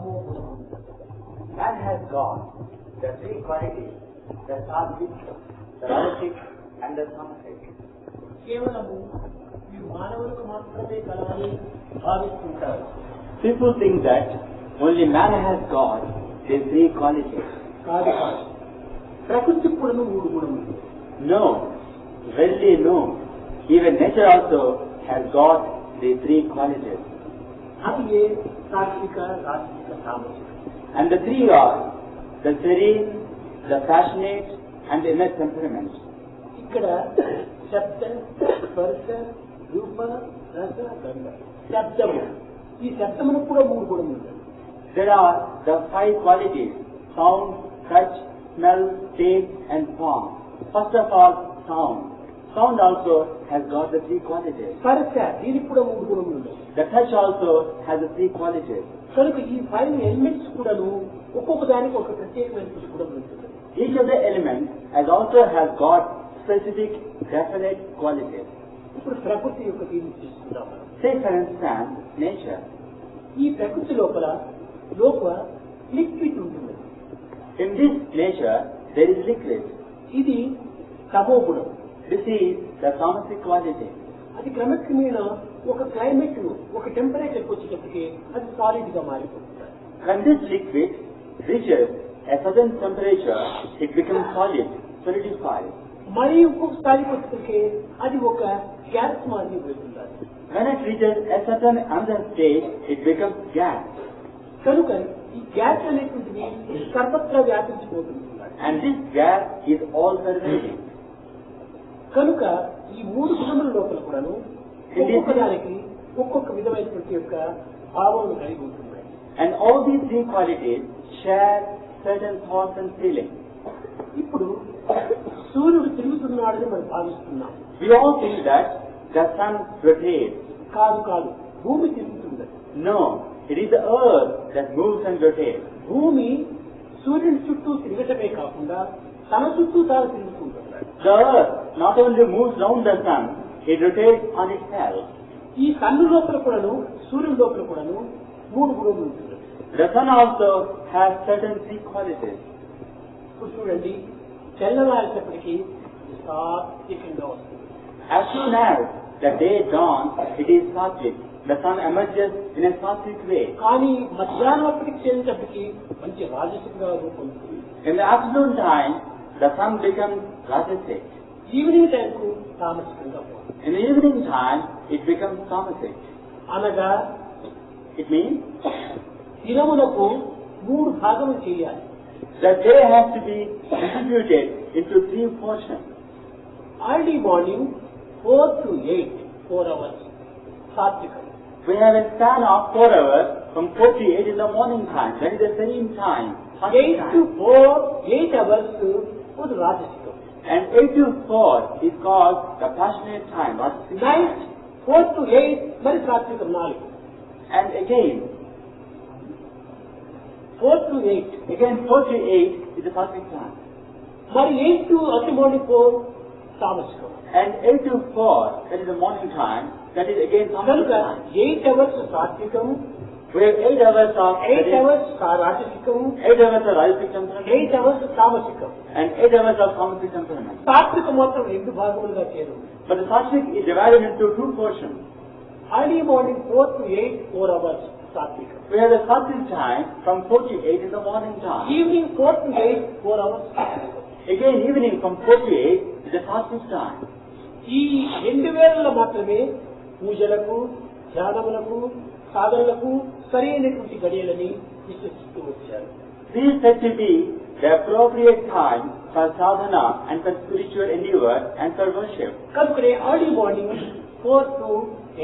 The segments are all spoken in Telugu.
Man has got the three qualities, the sattvic, the rajasic and the tamasic. కేవలము ఈ మానవులకు మాత్రమే కలవని భావిస్తుంటారు. People think that only man has got these three qualities. కాదు కాదు, ప్రకృతి కూడాను మూడు గుణములు. No, verily no. Even nature also has got the three qualities. అది ఏ సాత్విక, రాజసిక, తామసిక. And the three are the serene, the passionate and the inner temperament. ఇక్కడ శబ్ద, స్పర్శ, రూప, రస, గంధ. శబ్దము, ఈ శబ్దమును కూడా మూడు గుణములు. There are the five qualities: sound, touch, smell, taste and form. First of all, sound. Sound also has got the three qualities. స్పర్శ, దీనికి కూడా మూడు గుణములు. The touch also has the three qualities. కనుక ఈ ఫైవ్ ఎలిమెంట్స్ కూడాను ఒక్కొక్క దానికి ఒక ప్రత్యేకమైన గుణం ఉంటుంది. Each of the elements has got specific, definite qualities. ఇప్పుడు ప్రకృతి యొక్క దీన్ని తీసుకుందాం. Say for instance, nature. ఈ ప్రకృతి లోపల లిక్విడ్ ఉంటుంది. In this nature, there is liquid. ఇది తమో గుణం. This is the tamasic quality. అది క్రమక్రమేణా ఒక క్లైమేట్, ఒక టెంపరేచర్ వచ్చేటప్పటికి అది సాలిడ్ గా మారిపోతుంది. When this liquid reaches a certain temperature, it becomes solid, solidified. మరి ఒక్కొక్కసారి వచ్చేటప్పటికి అది ఒక గ్యాస్ మాదిరి వెళ్తుంది. When it reaches a certain other stage, it becomes gas. కనుక ఈ గ్యాస్ అనేటువంటిది సర్వత్రా వ్యాపించిపోతుంది. And this gas is all pervading. కనుక ఈ మూడు గుణముల లోపల కూడాను ఒక్కొక్క దానికి ఒక్కొక్క విధమైనటువంటి యొక్క భావములు కలిగి ఉంటున్నాయి. And all these three qualities share certain thoughts and feelings. ఇప్పుడు సూర్యుడు తిరుగుతున్నాడని మనం భావిస్తున్నాం. We all think that the sun rotates. కాదు, భూమి తిరుగుతుంది. No, it is the earth that moves and rotates. భూమి సూర్యుడి చుట్టూ తిరగటమే కాకుండా తన చుట్టూ తాను తిరుగుతుంటుంది. The earth not only moves round the sun, it rotates on itself. ఈ కన్ను లోపల కూడాను, సూర్యుడి లోపల కూడాను మూడు గుణములు ఉంటుంది. The sun also has certain three qualities. ఇప్పుడు చూడండి, తెల్లవారేటప్పటికీ సాత్వికంగా వస్తుంది. As soon as the day dawns, it is sattvic. The sun emerges in a sattvic way. కానీ మధ్యాహ్నం అప్పటికి చేరేటప్పటికి మంచి రాజసికంగా రూపొందుతుంది. In the afternoon time, the sun becomes rajasic. Evening టైంకు తామసికంగా పోతుంది. In the evening time, it becomes tamasic. అనగా It means దినములకు మూడు భాగములు చేయాలి. the day has to be distributed into three portions. Early morning 4 to 8, 4 hours, సాత్వికం. We have a span of 4 hours from 4 to 8 in the morning time. That is the serene time. 8 to 4, 8 hours for the rajasic. And 8 to 4 is called the passionate time. Night 4 to 8, మరి సాత్వికం 4. And again 4 to 8. Again 4 to 8 is the sattvic time. మరి 8 to early morning 4, తామసికం. And 8 to 4, that is the morning time, that is again tamasic time. 8 hours సాత్వికం, We have 8 hours of 8 hours రాజసికం, 8 hours of rajasic temperament, 8 hours తామసికం. and 8 hours of tamasic temperament. సాత్వికం మాత్రం 2 భాగములుగా చేరుతుంది. But the sattvic is divided into 2 portions. Early morning 4 to 8, 4 hours సాత్వికం. We have the sattvic time from 4 to 8 in the morning time. Evening 4 to 8, 4 hours సాత్వికం. Again evening from 4 to 8 is the sattvic time. ఈ 2 వేళల్లో మాత్రమే పూజలకు, ధ్యానములకు, సాధనలకు సరైనటువంటి గడియలని విశ్వసిస్తూ వచ్చారు. These said to be the appropriate time for sadhana and for spiritual endeavor and for worship. కనుకనే early morning 4 to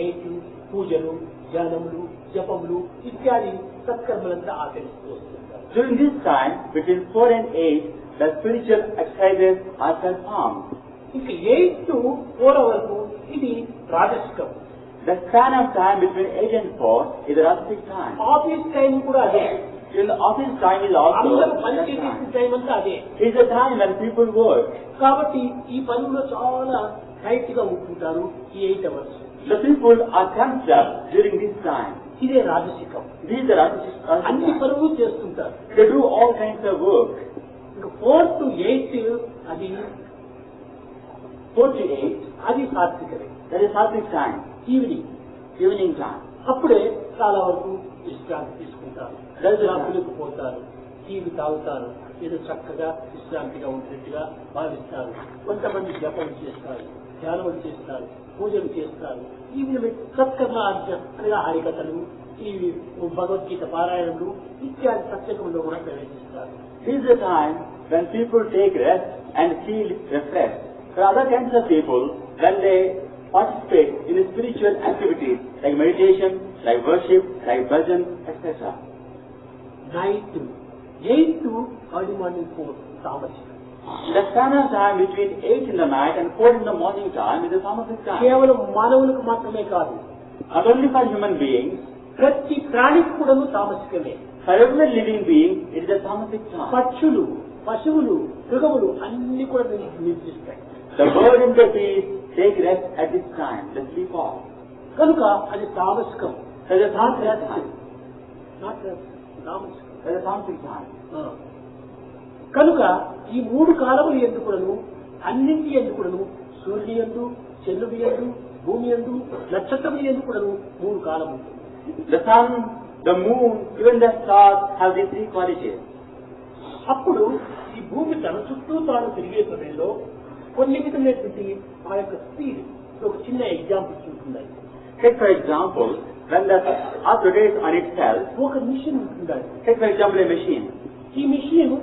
8 పూజలు, ధ్యానములు, జపములు ఇత్యాది సత్కర్మలంతా ఆచరిస్తూ వస్తుంటారు. During this time, between 4 and 8, the spiritual exercises are performed. ఇంకా 8 to 4 వరకు ఇది రాజసికం. The span of time between 8 and 4 is the rajasic time. Office time కూడా అదే. Even the office time is also అందరూ that పనిచేసే time. టైం అంతా అదే. It is the time when people work. కాబట్టి ఈ పనుల్లో చాలా టైట్ గా ఉంటుంటారు ఈ 8 hours. The people are tensed up during this time. ఇదే రాజసికం. This is the Rajasic. అన్ని పనులు చేస్తుంటారు. They do all kinds of work. ఇంకా 4 to 8 అది 4 to 8. అది సాత్వికమే. That is Sattvic time. Evening time. అప్పుడే చాలా వరకు విశ్రాంతి తీసుకుంటారు. That is the time. రాత్రులకు పోతారు, టీవీ తాగుతారు, ఏదో చక్కగా విశ్రాంతిగా ఉంటున్నట్టుగా భావిస్తారు. కొంతమంది జపం చేస్తారు, ధ్యానం చేస్తారు, పూజలు చేస్తారు. ఈ విధమైన సత్కర్మ అనగా హరికథలు, ఈ భగవద్గీత పారాయణలు ఇత్యాది సత్సంగంలో కూడా ప్రవేశిస్తారు. This is the time when people take rest and feel refreshed. For other kinds of people, when they participate in spiritual activities like meditation, like worship, like bhajan, etc. Night 8 to early morning 4 తామసికం. The span of time between 8 in the night and 4 in the morning time is a tamasic time. కేవలం మానవులకు మాత్రమే కాదు, Not only for human beings, ప్రతి ప్రాణికి కూడా తామసికమే. for every living being, it is a tamasic time. పక్షులు, పశువులు, మృగములు అన్ని కూడా నిర్దిస్తాయి. The bird and the beast take rest at this time, they sleep off. కనుక అది తామసికం. That is a tamasic time. తామసికం. That is a tamasic time. కనుక ఈ 3 కాలములు ఎందుకును అన్నింటి ఎందుకును సూర్యుని యందు, చంద్రుని యందు, భూమి యందు, నక్షత్రముల ఎందుకును 3 కాలములు. The sun, the moon, even the stars have these 3 qualities. అప్పుడు ఈ భూమి తన చుట్టూ తాను తిరిగే సమయంలో కొన్ని విధమైనటువంటి ఆ యొక్క స్పీడ్. ఒక చిన్న ఎగ్జాంపుల్ చూస్తుంది. Take for example, when the earth rotates on itself, ఒక మిషన్ ఉంటుంది. take for example a machine. ఈ మిషన్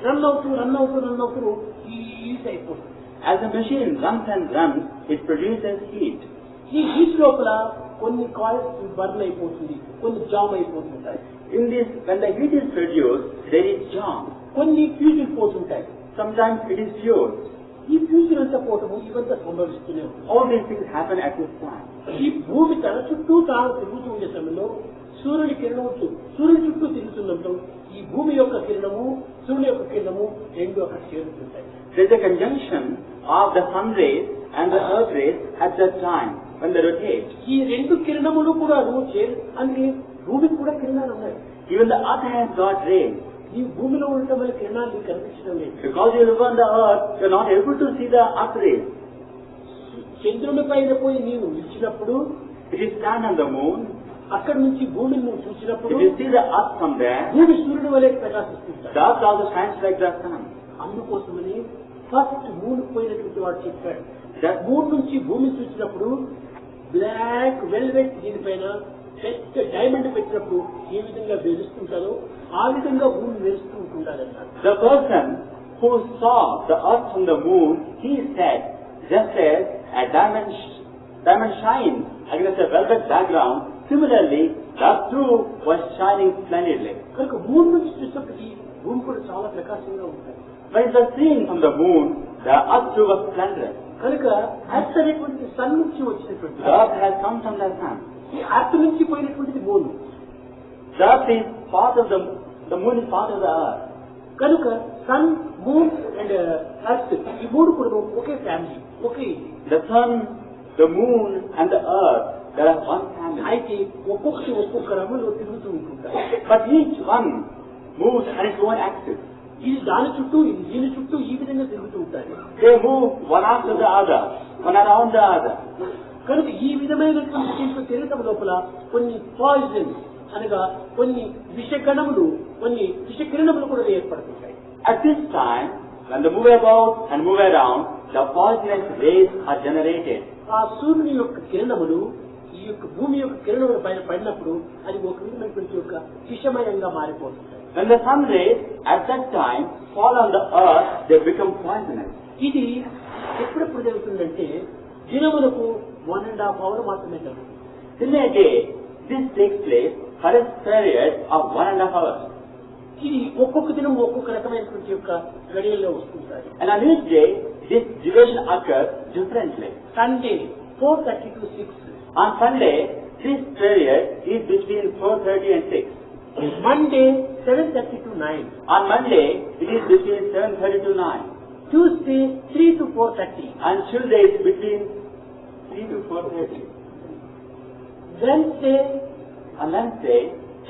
రన్ అవుతూ హీట్ అయిపోతుంది. As the machine runs and runs, it produces heat. ఈ హీట్ లోపల కొన్ని కాయిల్స్ బర్న్ అయిపోతుంది, కొన్ని jam అయిపోతుంటాయి. In this, when the heat is produced, there is jam. కొన్ని ఫ్యూజులు పోతుంటాయి. Sometimes it is fused. ఈ ఫ్యూజులు అంతా పోవటము ఇవంతా సంభవిస్తూనే ఉంటుంది. All these things happen at this time. ఈ భూమి తన చుట్టూ తాను తిరుగుతూ ఉండే సమయంలో సూర్యుడి కిరణం సూర్యుడి చుట్టూ తిరుగుతున్నప్పుడు ఈ భూమి యొక్క కిరణము, సూర్యుని యొక్క కిరణము రెండు అక్కడ చేరుతుంటాయి. There is a conjunction of the sun rays and the earth rays at that time when they rotate. ఈ రెండు కిరణములు కూడా అందుకే భూమికి కూడా కిరణాలు ఉన్నాయి. Even the earth has got rays. ఈ భూమిలో ఉండటం వల్ల కిరణాలు కనిపించడం లేదు. Because you live on the earth, you are not able to see the earth rays. చంద్రుని పైన పోయి నీవు నిలిచినప్పుడు, If you stand on the moon, అక్కడి నుంచి భూమిని నువ్వు చూసినప్పుడు if you see the earth from there, భూమి సూర్యుడి వలె ప్రకాశిస్తుంటాడు. the earth also shines like the sun. అందుకోసమని ఫస్ట్ మూన్ పోయినటువంటి వాడు చెప్పాడు, That మూన్ నుంచి భూమిని చూసినప్పుడు బ్లాక్ వెల్వెట్ దీనిపైన పెద్ద డైమండ్ పెట్టినప్పుడు ఏ విధంగా మెరుస్తుంటారో ఆ విధంగా భూమి మెరుస్తూ ఉంటుంటారన్నారు. the person who saw the earth from the moon, he said, just as a diamond shines against a velvet background, similarly, the earth too was shining splendidly. కనుక మూన్ నుంచి చూసినప్పటికీ భూమి కూడా చాలా ప్రకాశంగా ఉంటుంది. When it was seen from the moon, the earth too was splendid. కనుక ఎర్త్ అనేటువంటి సన్ నుంచి వచ్చినటువంటి The earth has come from the sun. ఈ ఎర్త్ నుంచి పోయినటువంటిది moon. The earth is part of the moon is part of the earth. కనుక సన్, మూన్ అండ్ ఎర్త్ ఈ మూడు కూడా ఒకే ఫ్యామిలీ, ఒకే. The sun, the moon and the earth, they are one family. అయితే ఒక్కొక్క రంగులో తిరుగుతూ ఉంటుంటారు. But each one moves on its own axis. ఇది దాని చుట్టూ, ఇది దీని చుట్టూ ఈ విధంగా తిరుగుతూ ఉంటాయి. They move one after the other, one around the other. కనుక ఈ విధమైనటువంటి దీంట్లో తిరగటం లోపల కొన్ని పాయిజన్ అనగా కొన్ని విషకణములు, కొన్ని విషకిరణములు కూడా ఏర్పడుతుంటాయి. At this time, when they move about and move around, the poisonous rays are generated. ఆ సూర్యుని యొక్క కిరణములు ఈ యొక్క భూమి యొక్క కిరణముల పైన పడినప్పుడు అది ఒక విధమైనటువంటి యొక్క విషమయంగా మారిపోతుంది. When the sun rays at that time fall on the earth, they become poisonous. ఇది ఎప్పుడెప్పుడు జరుగుతుందంటే దినములకు 1.5 hours మాత్రమే జరుగుతుంది. In a day, this takes place for a period of 1.5 hours. ఇది ఒక్కొక్క దినం ఒక్కొక్క రకమైనటువంటి యొక్క గడియల్లో వస్తుంటాయి. And on each day, this duration occurs differently. Sunday 4:30 to 6. On Sunday, this period is between 4:30 and 6. Monday 7:30 to 9. On Monday, it is between 7:30 to 9. Tuesday 3 to 4:30. On Tuesday, it's between 3 to 4:30. Wednesday On Wednesday,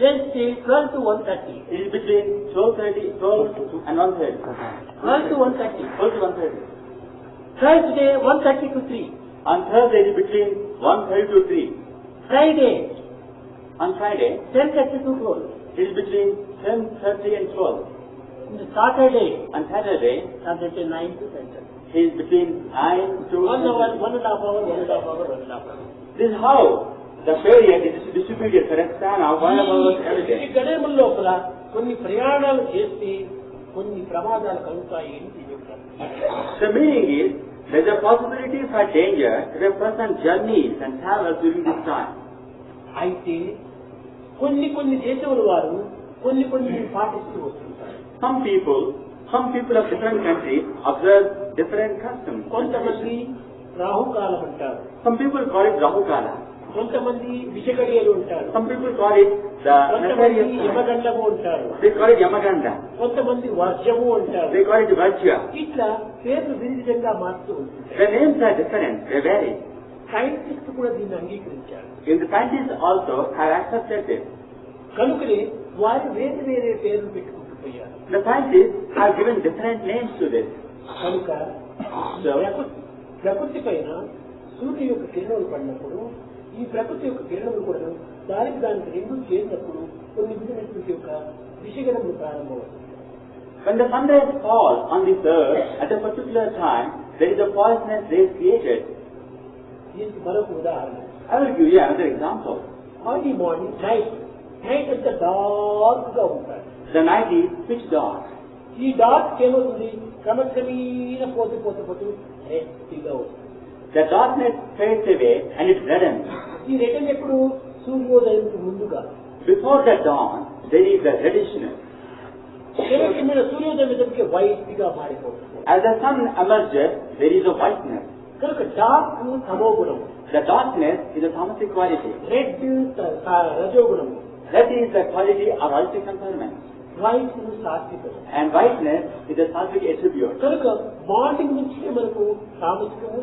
Wednesday 12 to 1:30. it is between 12 and 1:30. 12 to 1:30. 12 to 1:30. Thursday 1:30 to 3. On Thursday, it is between 1:30 to 3. Friday On Friday, 10:30 to 12. it is between 10:30 and 12. And Saturday, On Saturday, 9 to 10:30. it is between 9 to 1 hour, 10:30. 1.5 hour, 1.5 hour, 1.5 hour. This is how the period is distributed for a span of 1 hour every ఈ day. గడియముల లోపల కొన్ని ప్రయాణాలు చేసి కొన్ని ప్రమాదాలు కలుగుతాయి అని చెప్తారు. The meaning is, there is a possibility for danger if a person journeys and travels during this time. అయితే కొన్ని దేశముల వారు కొన్ని పాటిస్తూ వస్తుంటారు. Some people of different countries observe different customs. కొంతమంది రాహుకాలం అంటారు, Some people call it Rahukala. కొంతమంది విషగడియలు అంటారు, Some people call it the కొంతమంది nefarious time. యమగండము అంటారు, They call it Yamaganda. కొంతమంది వర్షము అంటారు. They call it Vajra. ఇట్లా పేర్లు వివిధంగా మారుతూ ఉంటుంది. The names are different. They vary. Scientist కూడా దీన్ని అంగీకరించారు. And the scientists also have accepted this. కనుకనే వారు వేరే పేర్లు పెట్టుకుంటూ పోయారు. The scientists have given different names to this. కనుక ప్రకృతి పైన సూర్యుని యొక్క కిరణాలు పడినప్పుడు ఈ ప్రకృతి యొక్క కిరణములు కూడా దానికి రెండు చేరినప్పుడు కొన్ని విధమైనటువంటి యొక్క విషగణములు ప్రారంభమవుతాయి. When the sun rays fall on this earth at a particular time, there is a poisonous rays created. దీనికి మరొక ఉదాహరణ. I will give you another example. Early morning night అంతా డార్క్ గా ఉంటాయి. The night is pitch dark. ఈ డార్క్ ఏమవుతుంది, క్రమక్రమేణ పోతూ రెడ్గా వస్తుంది. The darkness fades away and it reddens. ఈ రెడ్ ఎప్పుడు సూర్యోదయానికి ముందుగా. Before the dawn, there is a reddishness. క్రమక్రమేణ సూర్యోదయం ఎదుటికి వైట్ గా మారిపోతుంది. As the sun emerges, there is a whiteness. కనుక డార్క్ తమోగుణం, The darkness is a tamasic quality. Red రజోగుణము, Red is the quality of Rajasic temperament. White సాత్వికం. And whiteness is a sattvic attribute. కనుక మార్నింగ్ నుంచి మనకు తామసికము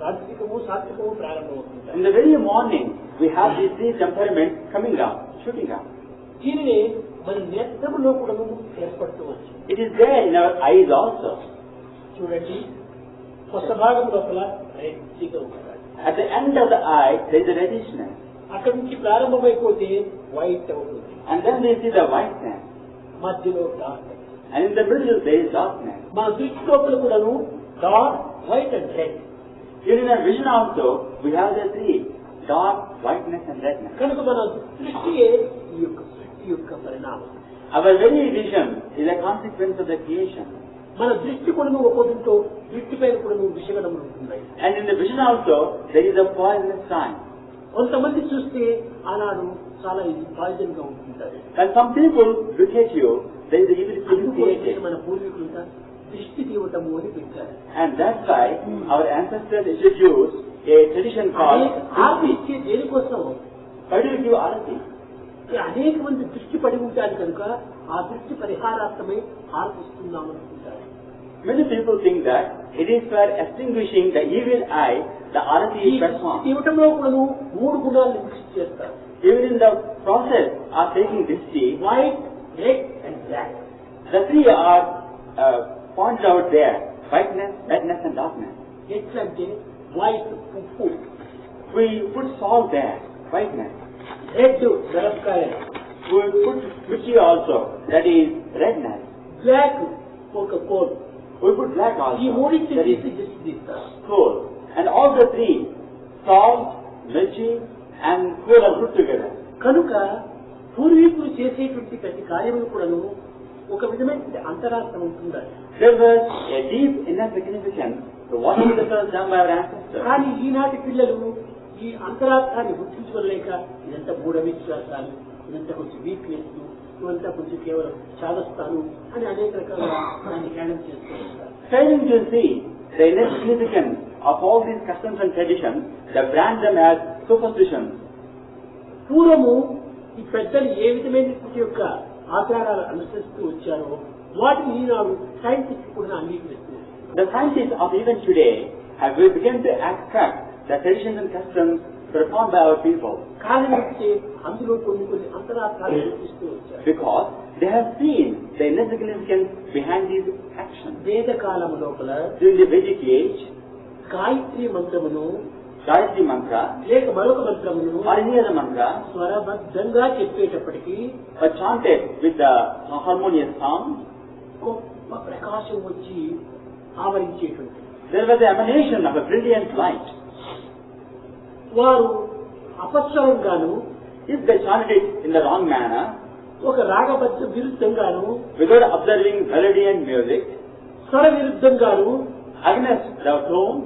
రాజసికము సాత్వికము ప్రారంభమవుతుంది. In the very morning, we have these three temperaments coming up, shooting up. దీనిని మన నేత్రములో కూడా ఏర్పడుతూ వచ్చు. It is there in our eyes also. చూడండి, కొత్త భాగం లోపల రెడ్గా ఉంటాయి. At the end of the eye, there is a reddishness. అక్కడి నుంచి ప్రారంభమైపోతే వైట్ అవుతుంది. And then we see the whiteness. మధ్యలో dark. And in the middle, there is darkness. మన దృష్టి లోపల కూడాను dark, white and red. Here in our vision also, we have the three, dark, whiteness and redness. కనుక మన దృష్టియే ఈ యొక్క సృష్టి యొక్క పరిణామం. Our very vision is a consequence of the creation. మన దృష్టి కూడా ఒక్కొక్కటితో దృష్టి పైన కూడా విషగణములు ఉంటున్నాయి. And in the vision also, there is a poisonous sign. కొంతమంది చూస్తే ఆనాడు చాలా ఇది పాయిజన్ గా ఉంటుంటారు. When some people look at you, there is the evil thing created. మన పూర్వీకులు దృష్టి తీవటము అని పెట్టారు. And that's why our ancestors introduced a tradition called Aarti ఇచ్చే దేనికోసం, why do you give arati? అనేక మంది దృష్టి పడి ఉంటారు కనుక ఆ దృష్టి పరిహారార్థమై ఆర్తిస్తున్నాం అనుకుంటారు. Many people think that it is for extinguishing the evil eye, the arati is performed. ఇవ్వటంలో కూడా మూడు గుణాలను కృషి చేస్తారు. Even in the process of taking dishti, white, red and black. the three are pointed out there: whiteness, redness, and darkness. ఎట్లంటే వైట్ ఉప్పు, We put salt there, whiteness. Red మిరపకాయ, We put mitti also, that is redness. Black ఒక కోల్. We put black ఈ also, మూడింటి that తీసి is దృష్టి తీస్తారు. coal. And all the three, salt, mirchi, and coal are put together. కనుక పూర్వీకులు చేసేటువంటి ప్రతి కార్యములు కూడాను ఒక విధమైన అంతరార్థం ఉంటుంది. There was a deep inner significance to whatever that was done by our ancestors. కానీ ఈనాటి పిల్లలు ఈ అంతరార్థాన్ని గుర్తించుకోలేక ఇదంతా మూఢ విశ్వాసాలు, ఇదంతా కొంచెం వీక్నెస్, ఇదంతా కొంచెం కేవలం చాదస్తాను అని అనేక రకాలుగా దాన్ని హ్యాండిల్ చేస్తూ ఉంటారు. Failing to see the inner significance of all these customs and traditions, they brand them as superstitions. పూర్వము ఈ పెద్దలు ఏ విధమైనటువంటి యొక్క ఆచారాలు అనుసరిస్తూ వచ్చారో వాటిని ఈనాడు సైంటిస్ట్ కూడా అంగీకరిస్తున్నారు. The scientists of even today have begun to accept the traditions and customs performed by our people. కారణిస్తే అందులో కొన్ని అంతరార్థాలు చూపిస్తూ వచ్చారు. Because they have seen the inner significance behind these actions. వేద కాలం లోపల During the Vedic age, Gayatri మంత్రమును Gayatri mantra లేక మరొక మంత్రమును or any other mantra స్వరబద్ధంగా చెప్పేటప్పటికీ were chanted with the harmonious sound. గొప్ప ప్రకాశం వచ్చి ఆవరించేటువంటి There was the emanation of a brilliant light. వారు అపస్వరంగాను If they chanted it in the wrong manner, ఒక రాగబద్ధ విరుద్ధంగాను without observing melody and music, స్వర విరుద్ధంగాను against the tone,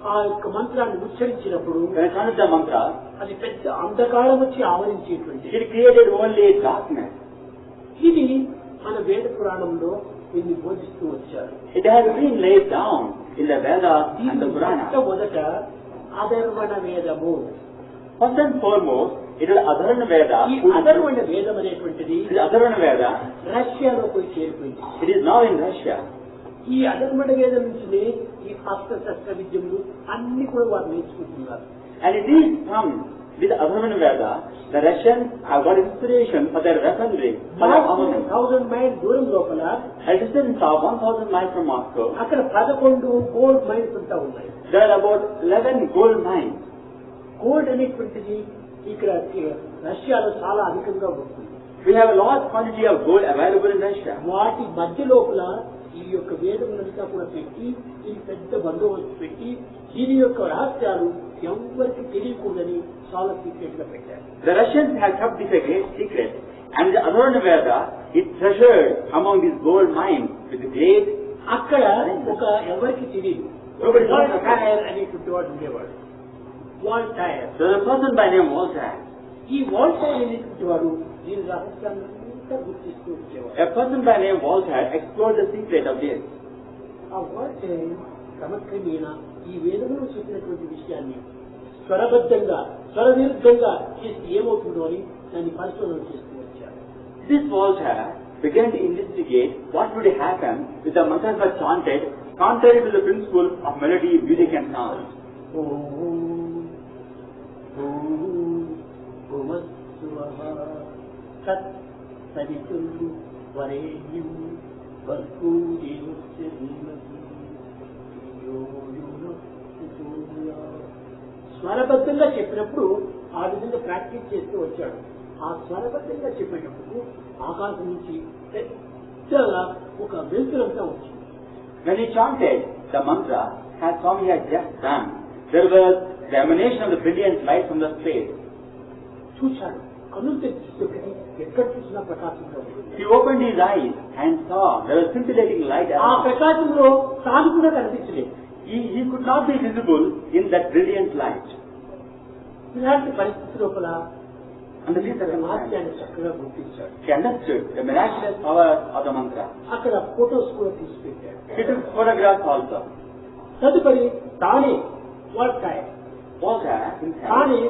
ఆ యొక్క మంత్రాన్ని ఉచ్చరించినప్పుడు when I chanted the mantra, అది పెద్ద అంధకారం వచ్చి ఆవరించేటువంటి it created only darkness. ఇది మన వేద పురాణంలో దీన్ని బోధిస్తూ వచ్చారు. It has been laid down in the Vedas and the Purana. మొదట అధర్వణ వేదము. First and foremost, it is Adharvana Veda. ఈ అధర్వణ వేదం అనేటువంటిది This Adharvana Veda, రష్యాలో పోయి చేరిపోయింది. it is now in Russia. ఈ అధర్వణ వేదం నుంచినే ఈ అస్త్ర శస్త్ర విద్యలు అన్ని కూడా వారు నేర్చుకుంటున్నారు. And it is from with Adharvana Veda, the Russians have got inspiration for their weaponry, for their armament. 1000 mile దూరం లోపల At a distance of 1000 miles from Moscow, అక్కడ 11 గోల్డ్ మైన్స్ ఉంటా ఉన్నాయి. there are about 11 gold mines. Gold అనేటువంటిది ఇక్కడ రష్యాలో చాలా అధికంగా ఉంటుంది. We have a large quantity of gold available in Russia. వాటి మధ్య లోపల ఈ యొక్క వేదములంతా కూడా పెట్టి ఈ పెద్ద బందోబస్తు పెట్టి దీని యొక్క రహస్యాలు ఎవరికి తెలియకూడదని చాలా సీక్రెట్ గా పెట్టారు. The Russians have kept this a great secret, and the Adharvana Veda is treasured among these gold mines with great. అక్కడ ఒక ఎవరికి తెలియదు అనేటువంటి వాడు ఉండేవాడు. Voltaire. So the person by name Voltaire. ఈ వాల్టైర్ అనేటువంటి వాడు దీని రహస్యాన్ని అంతా గుర్తిస్తూ వచ్చేవాడు. A person by name Voltaire explored the secret of this. ఆ వాల్టైర్ క్రమక్రమేణా ఈ వేదంలో చెప్పినటువంటి విషయాన్ని స్వరబద్ధంగా స్వర విరుద్ధంగా చేసి ఏమవుతుందో అని దాన్ని పరిశోధన చేస్తూ వచ్చారు. This Voltaire began to investigate what would happen if the mantras were chanted contrary to the principle of melody, music and sound. స్వరబద్ధంగా చెప్పినప్పుడు ఆ విధంగా ప్రాక్టీస్ చేస్తూ వచ్చాడు. ఆ స్వరబద్ధంగా చెప్పేటప్పుడు ఆకాశం నుంచి పెద్దగా ఒక వెలుతురంతా వచ్చింది. When he chanted the mantra, as Swami had just done, there was the emanation of the brilliant light from the space. చూశాడు, కన్నులు తెచ్చి ఎక్కడ చూసినా ప్రకాశంగా ఉంది. He opened his eyes and saw there was scintillating light ఆ around. ప్రకాశంలో తాను కూడా కనిపించలేదు. He could not be visible in that brilliant light. ఇలాంటి పరిస్థితి లోపల And this is the మహాత్యాన్ని చక్కగా గుర్తించాడు. He understood the miraculous power of the mantra. అక్కడ ఫోటోస్ కూడా తీసి పెట్టాడు. He took photographs also. తదుపరి తానే వాల్టైర్ Voltaire himself, తానే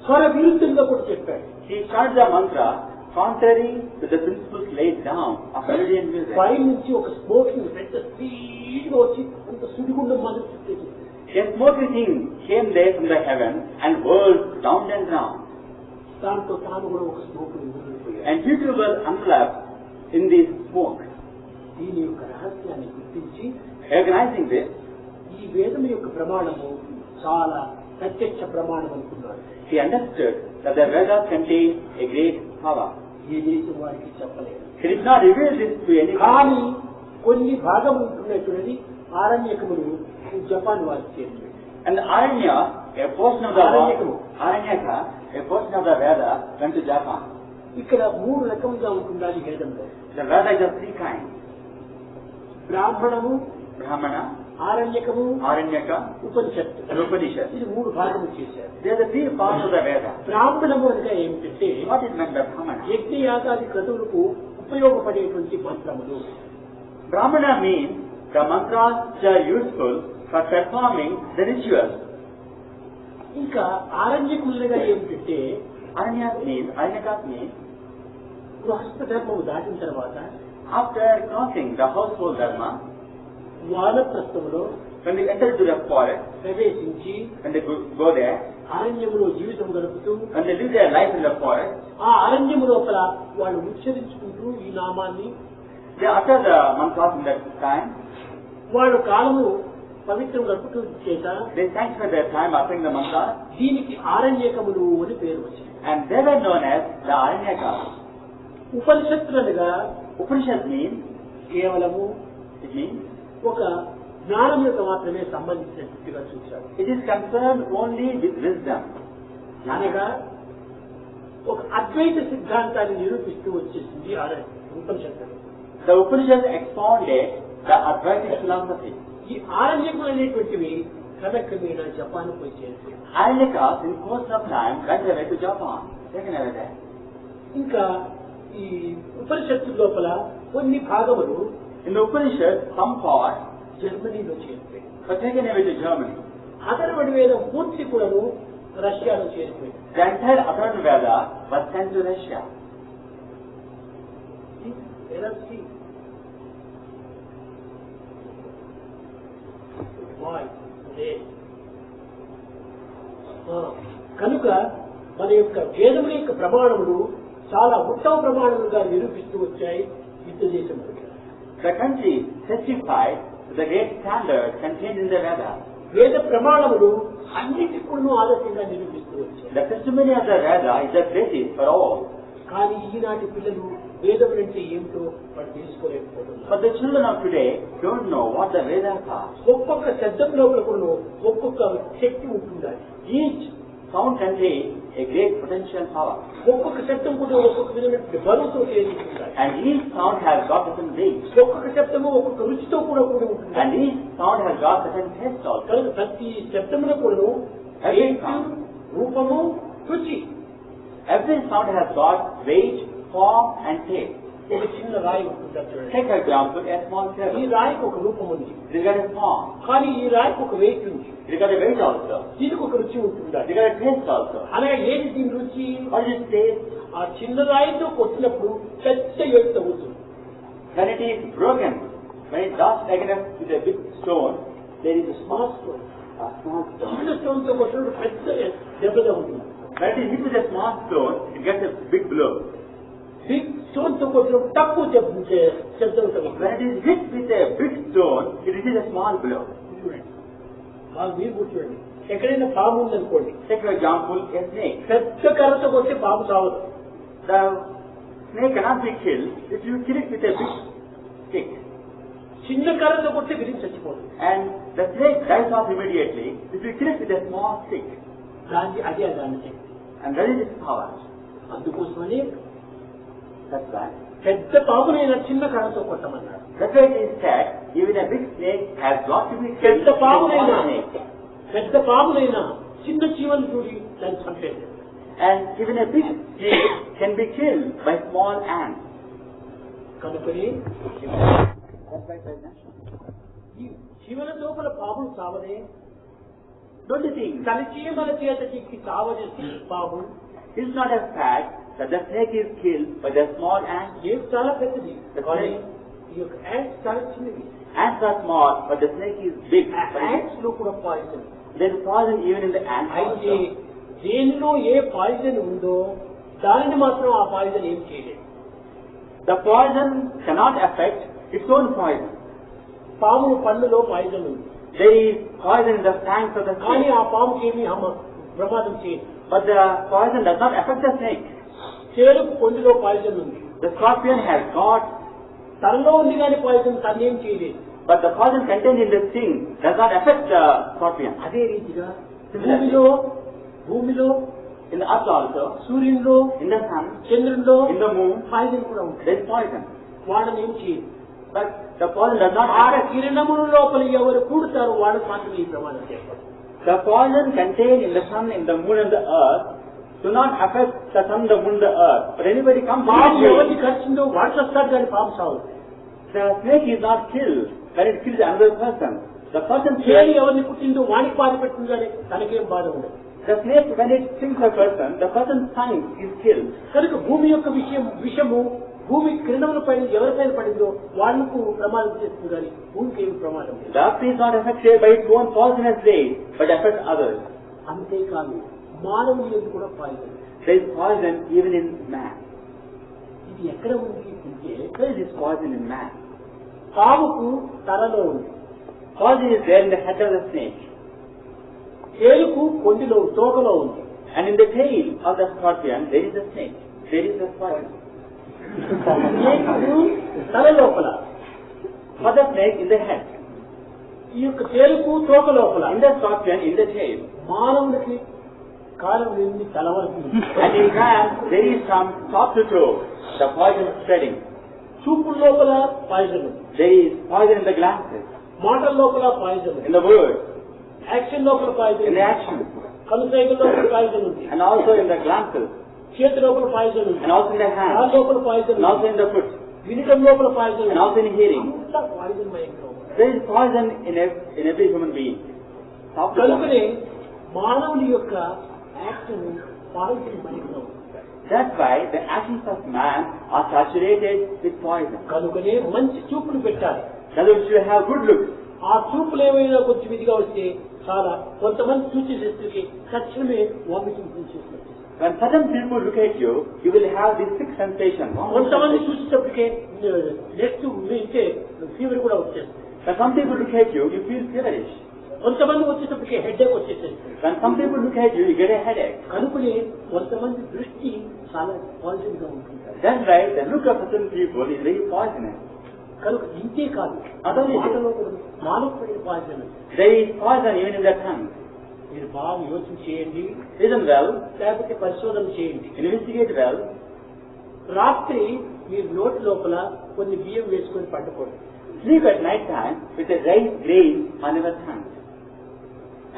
స్వర విరుద్ధంగా కూడా చెప్పాడు. he chanted the mantra contrary to the principles laid down of melody and music. పై నుంచి ఒక స్మోకింగ్ పెద్ద స్పీడ్గా వచ్చి అంత సుడిగుండం మాదిరి చుట్టేసింది. A smoky thing came there from the heaven and whirled round and round. దాంతో తాను కూడా ఒక smoke విడిపోయాడు. And he too was enveloped in this smoke. దీని యొక్క రహస్యాన్ని గుర్తించి Recognizing this, ఈ వేదం యొక్క ప్రమాణము చాలా ప్రత్యక్ష ప్రమాణం అనుకున్నాడు. he understood that the Vedas contain a great power. ఏ దేశం వారికి చెప్పలేదు. He did not reveal this to any కానీ country. కొన్ని భాగం ఉంటున్నటువంటిది ఆరణ్యకములు జపాన్ వారికి చేరింది. And the Aranya, a portion of the Aranyaka, a portion of the Veda went to Japan. ఇక్కడ 3 రకములుగా ఉంటుండాలి వేదంలో. The Veda is of 3 kinds. Brahmana, Brahmana, ఆరణ్యకము, Aranyaka, ఉపనిషత్తు. and Upanishad. ఇది 3 భాగములు చేశారు. They are the 3 parts of the Veda. బ్రాహ్మణము అనగా ఏమిటంటే What is meant by Brahmana? యజ్ఞయాగాది క్రతువులకు ఉపయోగపడేటువంటి మంత్రములు. Brahmana means the mantras which are useful for performing the rituals. ఇంకా ఆరణ్యకులుగా ఏమిటంటే Aranyaka means గృహస్థ ధర్మము దాటిన తర్వాత after crossing the household dharma, వానప్రస్థంలో when they enter into the forest, ప్రవేశించి when they go there, అరణ్యములో జీవితం గడుపుతూ when they live their life in the forest, ఆ అరణ్యము లోపల వాళ్ళు ఉచ్చరించుకుంటూ ఈ నామాన్ని they utter the mantras in that time. వాళ్ళు కాలము పవిత్రం గడుపుతూ చేత They sanctify their time uttering the mantra, దీనికి ఆరణ్యకములు అని పేరు వచ్చింది. and they were known as the Aranyakas. ఉపనిషత్తులుగా Upanishad means, కేవలము it means, ఒక జ్ఞానములకు మాత్రమే సంబంధించినట్టుగా చూశారు. it is concerned only with wisdom. అనగా ఒక అద్వైత సిద్ధాంతాన్ని నిరూపిస్తూ వచ్చేసింది ఉపనిషత్తులు. The Upanishad expounded the Advaitic philosophy. ఈ ఆరణ్యకులు అనేటువంటివి క్రమక్రమేణా జపాన్ పోయి చేరుతాయి. Aranyakas in course of time went away to Japan, taken away there. ఇంకా ఈ ఉపనిషత్తు లోపల కొన్ని భాగములు In the Upanishad, some parts జర్మనీలో చేరిపోయి, were taken away to Germany. Atharvana వేదం పూర్తి కూడాను రష్యాలో చేరిపోయింది. The entire Atharvana Veda was sent to Russia. కనుక మన యొక్క వేదముల యొక్క ప్రమాణములు చాలా ఉత్తమ ప్రమాణములుగా నిరూపిస్తూ వచ్చాయి యుద్ధ దేశంలో. The country testified to the great standards contained in the Veda. వేద ప్రమాణములు అన్నిటికీ కూడా ఆదర్శంగా నిరూపిస్తూ వచ్చాయి. The testimony of the Veda is the basis for all. కానీ ఈనాటి పిల్లలు వేదములంటే ఏమిటో వాళ్ళు తెలుసుకోలేకపోతున్నారు. But the children of today don't know what the Vedas are. ఒక్కొక్క శబ్దం లోపల కూడా ఒక్కొక్క శక్తి ఉంటుంది. Each sound contains a great potential power. ఒక్కొక్క శబ్దం కూడా ఒక్కొక్క విధమైన బరువుతో చేరి ఉంటుంది. And each sound has got certain weight. ఒక్కొక్క శబ్దము ఒక్కొక్క రుచితో కూడా కూడి ఉంటుంది. And each sound has got certain taste also. కనుక ప్రతి శబ్దములో కూడా రూపము రుచి. Every sound has got weight, form and taste. ఒక చిన్న రాయి ఉంటుంది. Take for example a small ఈ pebble. రాయికి ఒక రూపం ఉంది, It has got a form. కానీ ఈ రాయికి ఒక వెయిట్ ఉంది. It has got a weight also. దీనికి ఒక రుచి ఉంటుంది. It has got a taste also. అనగా ఏది దీని రుచి? What is its taste? ఆ చిన్న రాయితో కొట్టినప్పుడు పెద్ద ఎత్తు అవుతుంది. When it is broken, when it does against with a big stone, there is a small stone. A small stone. చిన్న స్టోన్ తో కొట్టినప్పుడు పెద్ద దెబ్బగా ఉంటుంది. When it is hit with a small stone, it gets a big blow. Big stone తో కొట్టినప్పుడు తక్కువ శబ్దం ఉంటుంది. When it is hit with a big stone, it is a small blow. బాగా మీరు కూర్చోండి. ఎక్కడైనా పాము ఉందనుకోండి, Take for example a snake. పెద్ద కర్రతో కొట్టి పాము సావదు. The snake cannot be killed if you kill it with a big stick. చిన్న కర్రతో కొట్టి విరిగి చచ్చిపోతుంది. And the snake dies off immediately if you kill it with a small stick. దానికి అదే దాని శక్తి. And that is its power. అందుకోసమని That's why. పెద్ద పామునైనా చిన్న కర్రతో కొట్టమన్నాడు. That's why it is said, even a big snake has got to be killed పెద్ద with a పామునైనా small snake. పెద్ద పామునైనా చిన్న చీమలు చూడి దాన్ని చంపేది. And even a big snake can be killed by small ants. కనుకని That's why it is mentioned. ఈ చీమల లోపల పాములు సావదే. Don't you think తన చీమల చేత చిక్కి సావజేసి పాము it's not a fact that the snake is killed by the small ant? ఏం చాలా పెద్దది, కానీ ఈ యొక్క యాంట్స్ చాలా చిన్నవి. Ants are small, but the snake is big. Ants లో కూడా poison. There is poison even in the ant అయితే also. దేనిలో ఏ పాయిజన్ ఉందో దానిని మాత్రం ఆ పాయిజన్ ఏం చేయలేదు. The poison cannot affect its own poison. పాము పన్నులో పాయిజన్ ఉంది, There is poison in the fangs of the కానీ snake, ఆ పాముకి ఏమీ ప్రమాదం చేయదు. but the poison does not affect the snake. చేరుకు కొండిలో పాయిజన్ ఉంది, The scorpion has got, తనలో ఉంది కానీ పాయిజన్ తనేం చేయలేదు. but the poison contained in the sting does not affect the scorpion. అదే రీతిగా Similarly, భూమిలో in the earth also, సూర్యునిలో in the sun, చంద్రునిలో in the moon, poison కూడా ఉంటుంది. there is poison. వాళ్ళని ఏం చేయదు. But the poison does not ఆడ affect. కిరణముల లోపల ఎవరు కూడుతారో వాళ్ళకి మాత్రం ఈ ప్రమాదం చేస్తారు. The poison contained in the sun, in the moon and the earth do not affect the sun, the moon, the earth. But anybody comes పాము to ఎవరిని it, ఖర్చిందో వాడు వస్తాడు కానీ పాము సాగు. the snake is not killed, but it kills another person. The person చేయి killed, ఎవరిని పుట్టిందో వానికి బాధ పెట్టింది కానీ తనకేం బాధ ఉండదు. The snake, when it stings a person's tongue is killed. కనుక భూమి యొక్క విషము భూమి కిరణములపై ఎవరిపైన పడిందో వాళ్లకు ప్రమాదం చేస్తుంది కానీ భూమికి ఏమి ప్రమాదం లేదు. The earth is not affected by its own poisonous rays, but affects others. అంతేకాదు మానవుని యందు కూడా poison. There is poison even in man. ఇది ఎక్కడ ఉంది అంటే Where is this poison in man? పాముకు తలలో ఉంది. Poison is there in the head of the snake. తేలుకు కొండిలో తోకలో ఉంది. And in the tail of the scorpion, there is a snake. There is a poison. తల లోపల, For the snake in the head. ఈ యొక్క తేలుకు తోక లోపల, In the scorpion in the tail. మానవుడికి కాలం నుండి తల వరకు. And in man, there is from top to toe, the poison spreading. చూపు లోపల పాయిజన్ ఉంది. There is poison in the glances, మాటల లోపల పాయిజన్ ఉంది. in the words, యాక్షన్ లోపల పాయిజన్ in ఉంది. the action, కనుసైగల లోపల పాయిజన్ ఉంది. and also in the glances, చేతి లోపల పాయిజన్ ఉంది. and also in the కాళ్ళ hand, లోపల పాయిజన్ and also ఉంది. in the foot, వినటం లోపల పాయిజన్ and ఉంది. also in hearing. అంతా పాయిజన్ మయంగా ఉంది. There is poison in every human being. Top to కనుకనే bottom. మానవుని యొక్క యాక్షన్ పాయిజన్ మయంగా ఉంది. That's why the actions of man are saturated with poison. కనుకనే మంచి చూపులు పెట్టాలి. That is, you have good looks. ఆ చూపులు ఏమైనా కొంచెం ఇదిగా వస్తే చాలా కొంతమంది చూసేసరికి తక్షణమే వామిటింగ్ చేసినట్టు. When certain people look at you, you will have this sick sensation. కొంతమంది చూసేటప్పటికే నెక్స్ట్ ఉంటే ఫీవర్ కూడా వచ్చేస్తుంది. When some people look at you, you feel feverish. కొంతమంది వచ్చేటప్పటికే headache వచ్చేసేస్తుంది. When some people look at you, you get a headache. కనుకనే కొంతమంది దృష్టి చాలా పాజిటివ్ గా ఉంటుంది. That's why the look of certain people is very poisonous. కనుక ఇంతే కాదు, అదే మాటలో కూడా మానవ poison. There is poison even in the tongue. మీరు బాగా యోచన చేయండి, Listen well, లేకపోతే పరిశోధన చేయండి. investigate well. రాత్రి మీరు నోటి లోపల కొన్ని బియ్యం వేసుకొని పండుకోండి. Sleep at night time with a rice grain on your tongue.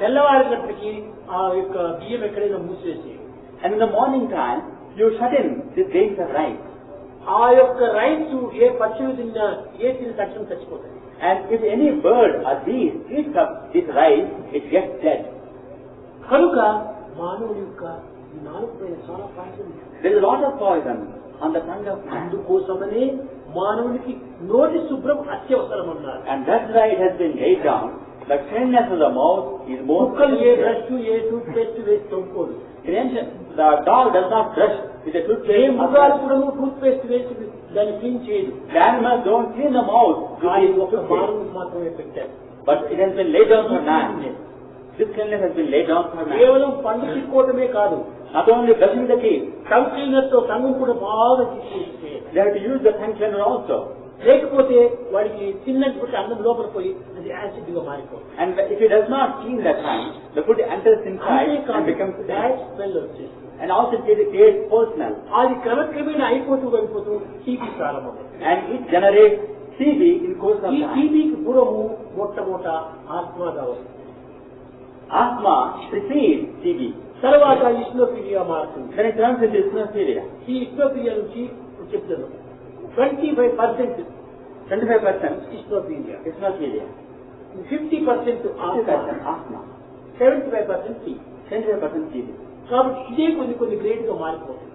తెల్లవారినప్పటికీ ఆ యొక్క బియ్యం ఎక్కడైనా మూసివేసి, And in the morning time, you shut in these grains of rice. ఆ యొక్క రైస్ ఏ పక్షులు తిన్నా ఏ తిని తక్షణం చచ్చిపోతాయి. And if any bird or beast eats up this rice, it gets dead. కనుక మానవుడి యొక్క నాలుగు పైన చాలా poison. There is a lot of poison on the tongue of man. అందుకోసమనే మానవునికి నోటి శుభ్రం అత్యవసరం అన్నారు. And that's why it has been laid down. The cleanliness of the mouth is most కుక్కలు ఏ essential. బ్రష్ ఏ టూత్ పేస్ట్ వేసి తొమ్ముకోదు. In ancient, the dog does not brush with a A toothpaste. మృగాలు కూడా టూత్ పేస్ట్ వేసి దాన్ని క్లీన్ చేయదు. The animals don't clean the mouth with కానీ the ఒక toothpaste. మానవునికి మాత్రమే పెట్టారు. But it has been laid down for man. This cleanliness has been laid down for man. కేవలం పండు తీసుకోవటమే కాదు, Not only brushing the teeth, tongue cleaner తో టంగు కూడా బాగా తీసేస్తే, they have to use the tongue cleaner also. లేకపోతే వాడికి తిన్నటువంటి అన్నం లోపల పోయి అది యాసిడ్ గా మారిపోతుంది. And if he does not clean the tongue, the food enters inside and becomes bad bad. Smell వచ్చేస్తుంది. And also it creates personal. అది క్రమక్రమేణా అయిపోతూ టీబీ ప్రారంభమైంది. And it generates TB in course of ఈ time. టీబీకి పూర్వము మొట్టమొదట ఆస్మాగా వస్తుంది. Asthma precedes TB. తర్వాత ఇస్నోఫీలియా మారుతుంది. Then it turns into eosinophilia. ఈ ఇస్నోఫీలియా నుంచి చెప్తాను 25% 25% ఇస్నోఫీలియా, eosinophilia. 50% 50% asthma. 75% టీ. 25% TB. కాబట్టి ఇదే కొన్ని గ్రేడ్ గా మారిపోతుంది.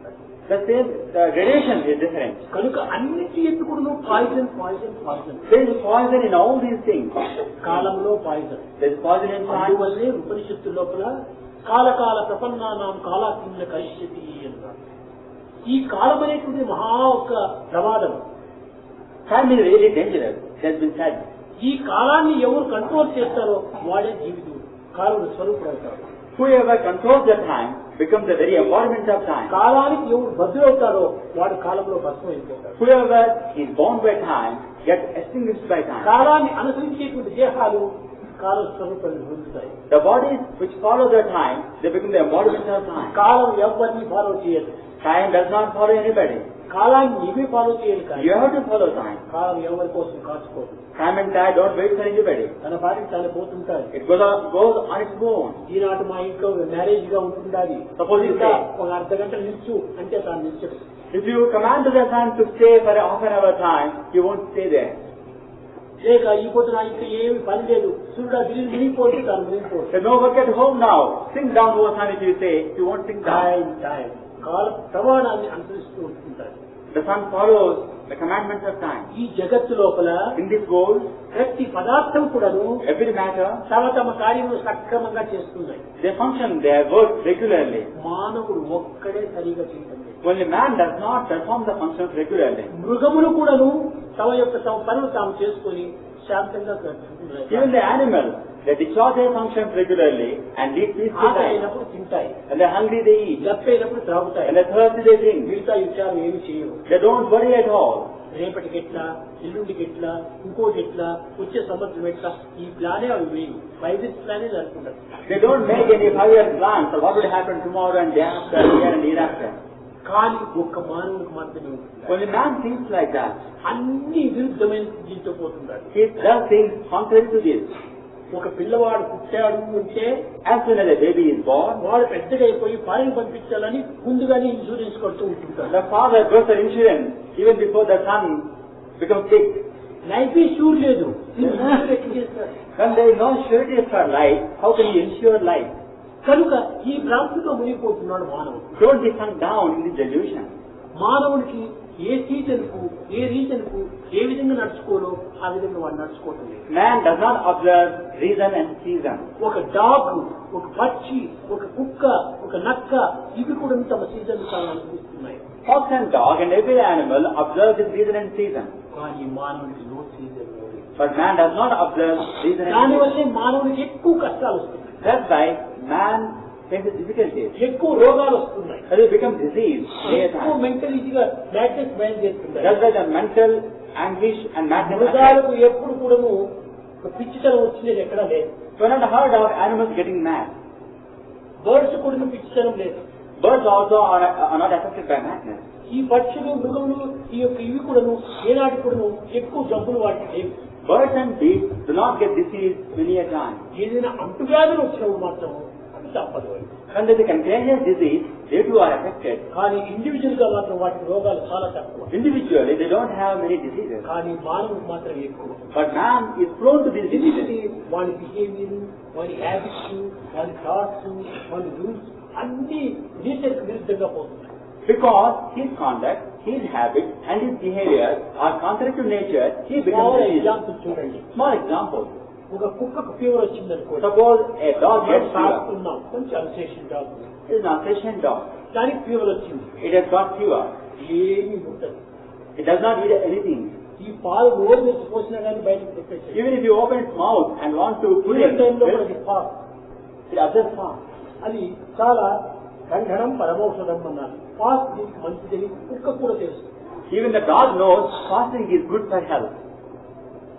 The gradation is different. కనుక అన్నిటి ఎత్తుకుడు poison poison poison. There is poison in all these things. కాలంలో poison. There is poison in time. అందువల్లే ఉపనిషత్తు లోపల కాలకాల ప్రపన్నానాం కాలాకిన్న కరిష్యతి అన్నారు. ఈ కాలం అనేటువంటి మహా ఒక ప్రమాదం. Time is really dangerous. It has been said. ఈ కాలాన్ని ఎవరు కంట్రోల్ చేస్తారో వాడే జీవితం కాలం స్వరూపుడు అవుతాడు. Whoever controls the time becomes the very embodiment of time. కాలానికి ఎవరు బద్దులవుతారో వాడు కాలంలో భస్మం అయిపోతాడు. Whoever is bound by time gets extinguished by time. కాలాన్ని అనుసరించేటువంటి దేహాలు కాల స్వరూపాన్ని పొందుతాయి. The bodies which follow the time, they become the embodiment of time. కాలం ఎవరిని ఫాలో చేయదు. Time does not follow anybody. కాలాన్ని నీవే ఫాలో చేయాలి కానీ You have to follow time. కాలం ఎవరి కోసం కాచుకోదు. Time and tide don't wait for anybody. తన బాటికి తాను పోతుంటాడు. It goes on its own. ఈనాటి మా ఇంట్లో మ్యారేజ్ గా ఉంటుండాలి. Suppose you ఇంకా say, ఒక అర్ధ గంట నిల్చు అంటే తాను నిల్చడు. if you command the sun to stay for half an hour time, he won't stay there. లేక ఈ పొద్దున ఇంకా ఏమి పని లేదు, సూర్యుడు గిరి మునిగిపోతుంటాను మునిగిపోతుంది. There's no work at home now. Sink down, O son, if you say, you won't sink down. Time కాల ప్రమాణాన్ని అనుసరిస్తూ ఉంటుంటారు. The son follows the commandments of time. ఈ జగత్తు లోపల In this world, ప్రతి పదార్థం కూడాను every matter, తమ కార్యములు సక్రమంగా చేస్తున్నాయి. they function, they work regularly. మానవుడు ఒక్కడే సరిగా చేయడం లేదు. Only man does not perform the functions regularly. మృగములు కూడాను తమ పనులు తాము చేసుకొని శాంతంగా గడుపుతున్నాయి. Even the animals, they discharge their functions regularly and lead peaceful life. అయినప్పుడు తింటాయి, And they're hungry, they eat. గప్పైనప్పుడు త్రాగుతాయి, And they're thirsty, they drink. మిగతా విచారం ఏమి చేయవు. They don't worry at all. రేపటికి ఎట్లా, ఎల్లుండికి ఎట్లా, ఇంకోటి ఎట్లా, వచ్చే సంవత్సరం ఎట్లా, ఈ ప్లానే అవి వేయి 5 years ప్లానే జరుపుకుంటారు. They don't make any 5-year plans for what will happen tomorrow and day after, year and year after. కానీ ఒక్క మానవునికి మాత్రమే ఉంటుంది. Only man thinks like that. అన్ని విరుద్ధమైన దీంతో పోతున్నాడు. He does things contrary to this. ఒక పిల్లవాడు పుట్టాడు అంటే As soon as a baby is born, వాడు పెద్దగా అయిపోయి ఫారెన్ పంపించాలని ముందుగానే ఇన్సూరెన్స్ కడుతూ ఉంటుంటాడు. the father goes for insurance even before the son becomes sick. Life sure లేదు, చేస్తారు. When there is no surety for life, how can you ensure life? కనుక ఈ భ్రాంతితో మునిగిపోతున్నాడు మానవుడు. Don't be sunk down in this delusion. మానవుడికి ఏ సీజన్ కు ఏ రీజన్ కు ఏ విధంగా నడుచుకోలో ఆ విధంగా వాడు నడుచుకోవటం లేదు. Man does not observe reason and season. ఒక డాగ్, ఒక పక్షి, ఒక కుక్క, ఒక నక్క ఇవి కూడా తమ సీజన్ తాను అనుభవిస్తున్నాయి. Fox and dog and every animal observe this reason and season. కానీ మానవుడికి no season. But man does not observe reason and season. దానివల్లే మానవుడికి ఎక్కువ కష్టాలు వస్తున్నాయి. That's why man faces difficulties. ఎక్కువ రోగాలు వస్తున్నాయి. As he becomes diseased, ఎక్కువ మెంటలిటీగా మ్యాడ్నెస్ బయలుదేరుతున్నాయి. that's why the mental anguish and madness. మృగాలకు ఎప్పుడు కూడాను పిచ్చితనం వచ్చినది ఎక్కడా లేదు. We're not heard of animals getting mad. Birds కూడా పిచ్చితనం లేదు. Birds also are not affected by madness. ఈ పక్షులు, మృగములు ఇవి కూడాను ఏనాటి కూడాను ఎక్కువ జబ్బులు వాటికి లేవు. Birds and beasts do not get diseased many a time. ఏదైనా అంటువ్యాధులు వచ్చినప్పుడు మాత్రం అది తప్పదు. When there is a contagious disease, they too are affected. కానీ ఇండివిజువల్ గా మాత్రం వాటి రోగాలు చాలా తక్కువ. Individually, they don't have many diseases. కానీ మానవుడు మాత్రం ఎక్కువ. But man is prone to these diseases. వాడి బిహేవియర్, వాడి హ్యాబిట్స్, వాడి థాట్స్, వాడి రూల్స్ అన్ని నేచర్ కు విరుద్ధంగా పోతున్నాయి. Because his conduct, his habits and his behavior are contrary to nature, he becomes a disease. Example చూడండి. Small example. ఒక కుక్కకు ఫీవర్ వచ్చిందనుకో, Suppose a dog gets fever. సాగుతున్నాం, కొంచెం Alsatian dog, It is an Alsatian dog. దానికి ఫీవర్ వచ్చింది. It has got fever. ఏమీ ఉంటుంది. It does not eat anything. ఈ పాలు రోజు తెచ్చి పోసినా కానీ బయటకు పెట్టేసి Even if you open its mouth and want to put it, టైంలో అది ఫాస్ట్. it observes fast. అది చాలా గంధనం పరమౌషధం అన్నారు. ఫాస్ట్ దీనికి మంచిదని కుక్క కూడా తెలుసు. Even the dog knows fasting is good for health.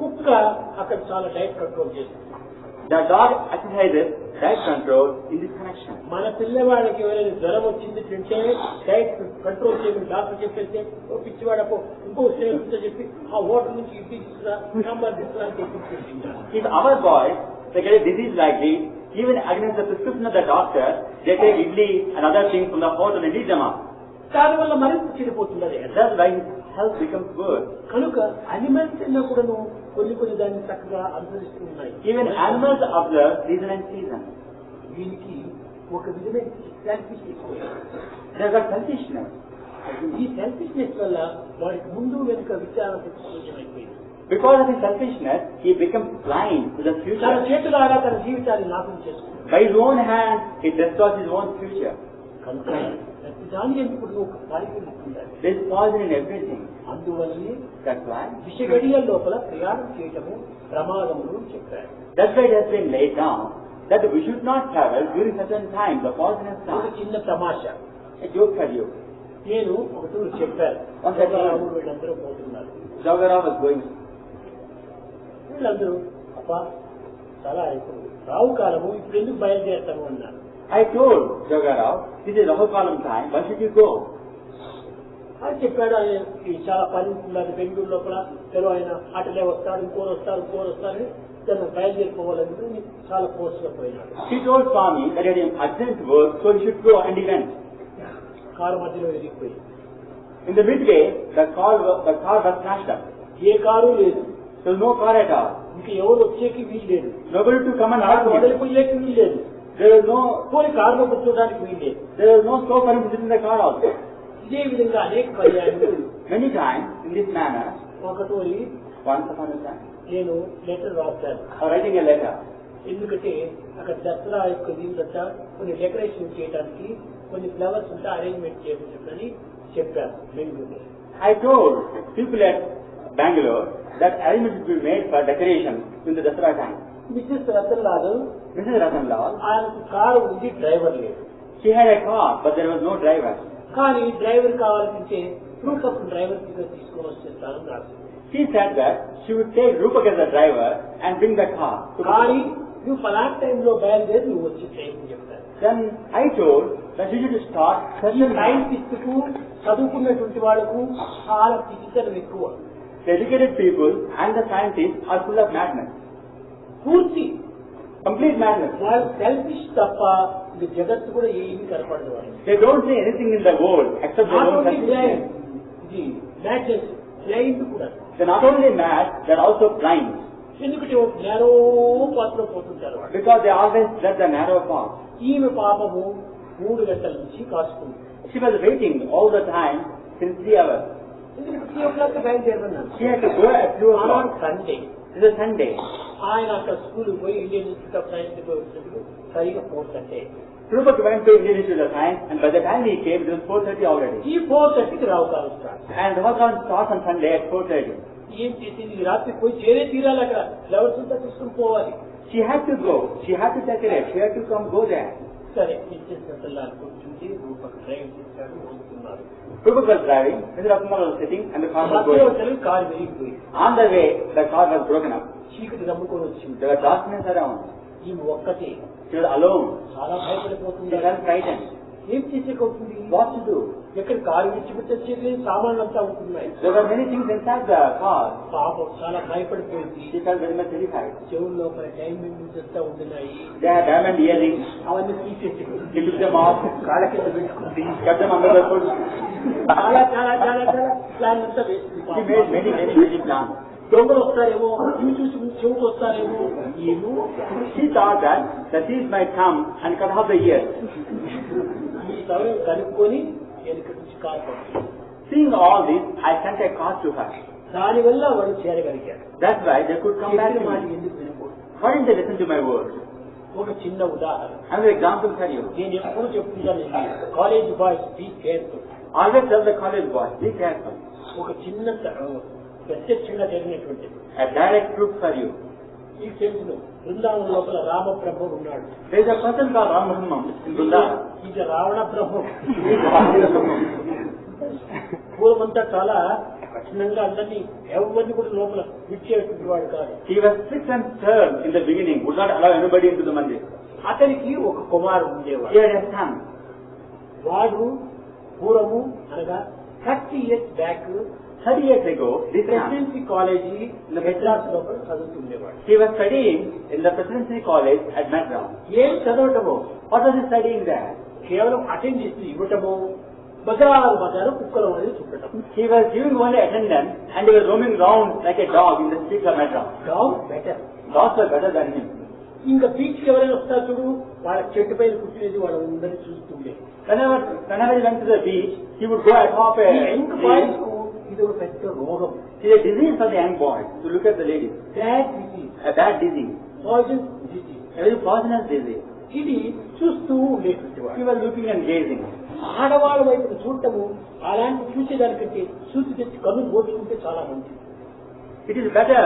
కుక్క అక్కడ చాలా డైట్ కంట్రోల్ చేస్తుంది. The dog exercises diet control in this connection. మన పిల్లవాడికి ఎవరైనా జ్వరం వచ్చింది అంటే డైట్ కంట్రోల్ చేయమని డాక్టర్ చెప్పేస్తే ఓ పిచ్చివాడపో ఇంకో స్నేహితుడితో చెప్పి ఆ హోటల్ నుంచి ఇడ్లీ తీసుకురా, సాంబార్ తీసుకురా అని తెప్పించుకుంటున్నారు. If our boys, they get a disease like this, even against the prescription of the doctor, they take idli and other things from the hotel and eat them up. దానివల్ల మరింత చెడిపోతున్నది. That's why his health becomes worse. కనుక అనిమల్స్ ఎన్నో కూడాను కొన్ని దాన్ని చక్కగా అనుసరిస్తూ ఉన్నాయి. Even animals observe reason and season. దీనికి ఒక విధమైన సెల్ఫిష్నెస్. They got selfishness. ఈ సెల్ఫిష్నెస్ వల్ల వాడికి ముందు వెనుక విచారం అయిపోయింది. Because of his selfishness, he becomes blind to the తన future. చేతులారా తన జీవితాన్ని నాశనం చేసుకుంటాడు. By his own hand, he destroys his own future. కనుక ప్రతిదాని ఎందుకు ఒక పరిస్థితి ఉండాలి. There is poison in everything. అందువల్లనే That's why. విషగడియల లోపల ప్రయాణం చేయటము ప్రమాదములు చెప్పారు. That's why it has been laid down that we should not travel during certain times, the poisonous ఒక time. చిన్న తమాషా. A joke for you. నేను ఒక టూర్ చెప్పాను. వీళ్ళందరూ పోతున్నారు. Jagara was going. వీళ్ళందరూ అబ్బా చాలా ఇప్పుడు రావు కాలము, ఇప్పుడు ఎందుకు బయలుదేరుతాము అన్నారు. I told Jagara, this is Rahu Kalam time, why should you go? అని చెప్పాడు. ఆయన చాలా పని ఉంటున్నారు బెంగళూరు లోపల. తెలుగు ఆయన అటలే వస్తాడు, ఇంకోరు వస్తారని తను బయలుదేరిపోవాలని చాలా ఫోర్స్ గా పోయినాడు. He told Swami that he had urgent work, so he should go and he went. Car మధ్యలో ఎదిగిపోయి In the midway, the car was smashed up. A car లేదు. So There was no car at all. ఇంక ఎవరు వచ్చేకి వీలు లేదు. Nobody to come and car help me. వదిలిపోయేకి వీలు లేదు. There was no, పోనీ కారులో కూర్చోడానికి వీలు లేదు. there was no scope for him to sit in the car also. ఇదే విధంగా అనేక పర్యాయాలు Many times, in this manner, ఒకటోరి once upon a time, నేను లెటర్ రాశాను. or writing a letter. ఎందుకంటే అక్కడ దసరా యొక్క దీనికంట కొన్ని డెకరేషన్ చేయడానికి కొన్ని ఫ్లవర్స్ ఉంటే అరేంజ్మెంట్ చేయమని చెప్పాను బెంగళూరులో. I told people at Bangalore that arrangements will be made for decoration in the Dasara time. Mrs Ratanlal Mrs. Ratanlal, ఆయనకు కారు ఉంది, డ్రైవర్ లేదు. she had a car, but there was no driver. కానీ డ్రైవర్ కావాలంటే ప్రూఫ్ ఆఫ్ డ్రైవర్ ఫిగర్ తీసుకొని వచ్చేస్తానని రాసింది. She said that she would take Rupak as a driver and bring the car. కానీ నువ్వు ఫలానా టైంలో బయలుదేరి నువ్వు వచ్చి టైం చెప్తాను. Then I told that she should start certain time. సైంటిస్టుకు చదువుకున్నటువంటి వాళ్లకు చాలా పిచ్చితనం ఎక్కువ. The educated people and the scientists are full of madness. పూర్తి Complete madness. వాళ్ళు సెల్ఫిష్ తప్ప ఇది జగత్తు కూడా ఏమీ కనపడదు వాళ్ళు. They don't see anything in the world except their own selfishness. ఇది మ్యాచెస్ బ్లైండ్ కూడా. They're not only mad, they're also blind. ఎందుకంటే నేరో పాత్రలో పోతుంటారు వాళ్ళు. Because they always tread the narrow path. ఈమె పాపము 3 గంటల నుంచి కాసుకుంది. She was waiting all the time since 3 hours. ఎందుకంటే 3 o'clock బయలుదేరమన్నాను. She had to go at 2 o'clock. Sunday. It's a Sunday. ఆయన అక్కడ స్కూల్కి పోయి ఇండియన్ ఇన్స్టిట్యూట్ ఆఫ్ సైన్స్ వచ్చినప్పుడు సరిగా 4:30. Rupak went to Indian Institute of Science, and by the time he came, it was 4:30 already. ఈ 4:30కి రావుతారు start. And the work starts on Sunday at 4:30. ఏం చేసింది? ఈ రాత్రి పోయి చేరే తీరాలి, అక్కడ ఫ్లవర్స్ అంతా తీసుకుని పోవాలి. She had to go. She had to decorate. She had to go there. సరే ఇచ్చేసినట్లా కూర్చుంటే రూపక్ డ్రైవ్ చేశాడు, వస్తున్నారు. Rupak was driving, Mr. Ratanlal was sitting, and the car was going. Car విరిగిపోయింది. On the way, the car was broken up. చీకటి నమ్ముకొని వచ్చింది. There was darkness around. ఈమె ఒక్కటే She was alone. చాలా She భయపడిపోతుంది. was frightened. ఏం చేసేకవుతుంది? What to do? ఎక్కడ కారు విడిచిపెట్టేసి సామాన్లు అంతా ఉంటున్నాయి. There were many things inside the car. పాపం చాలా భయపడిపోయింది. She felt very much terrified. చెవుల లోపల డైమండ్స్ అంతా ఉంటున్నాయి. They had diamond earrings. అవన్నీ తీసేసి She took them off, కాళ్ళ కింద పెట్టుకుంది. kept them under the foot. చాలా చాలా చాలా చాలా ప్లాన్ అంతా వేసింది. She made many plans. దొంగలు వస్తారేమో, ఇవి చూసి చెవుకు వస్తారేమో. ఏమో She thought that the thieves might come and cut off the ears. ఈ సౌర్యం కనుక్కొని నేను ఇక్కడి నుంచి కారు పంపించాను. Seeing all this, I sent a car to her. దానివల్ల వాడు చేరగలిగాడు. That's why they could come back to మాట me. ఎందుకు వినకూడదు? Why didn't they listen to my word? ఒక చిన్న ఉదాహరణ Another example for you. నేను ఎప్పుడు చెప్తున్నాను, college boys be careful. Always tell the college boys, be careful. ఒక చిన్న ప్రత్యక్షంగా జరిగినటువంటిది. A direct proof for you. ఈ తెలుసును బృందావనం లోపల రామబ్రహ్మ ఉన్నాడు. There is a person called Ram Brahman in Vrindavan. ఇది రావణ బ్రహ్మం. పూర్వమంతా చాలా కఠినంగా అందరినీ ఎవరిని కూడా లోపల విడిచేటువంటి వాడు కాదు. He was strict and stern in the beginning, would not allow anybody into the mandir. అతనికి ఒక కుమారుడు ఉండేవాడు. He had a son. వాడు పూర్వము అనగా 30 years back 30 years ago, this son, presidency college Madras లోపల చదువుతుండేవాడు. he was studying in the Presidency College at Madras. ఏం చదవటమో, What was he studying there? కేవలం అటెండ్ చేసి ఇవ్వటము, బజారు కుక్కల అనేది చుట్టడం. He was giving only attendance and he was roaming round like a dog in the streets of Madras. Dog better. Dogs were better than him. ఇంకా బీచ్ కి ఎవరైనా వస్తారు చూడు, వాళ్ళ చెట్టు పైన కూర్చునేది వాళ్ళందరినీ చూస్తుండే. Whenever he went to the beach, he would go atop a young tree. Boys కు ఇది ఒక పెద్ద రోగం. It's a disease for the young boys to look at the ladies. Bad disease, A bad disease. Poison disease. A very poisonous disease. ఇది చూస్తూ ఉండేటువంటి వాడు. He was looking and gazing. ఆడవాళ్ళ వైపు చూడటము అలాంటి చూసేదానికంటే చూసి తెచ్చి కన్ను పోచుకుంటే చాలా మంచిది. It is better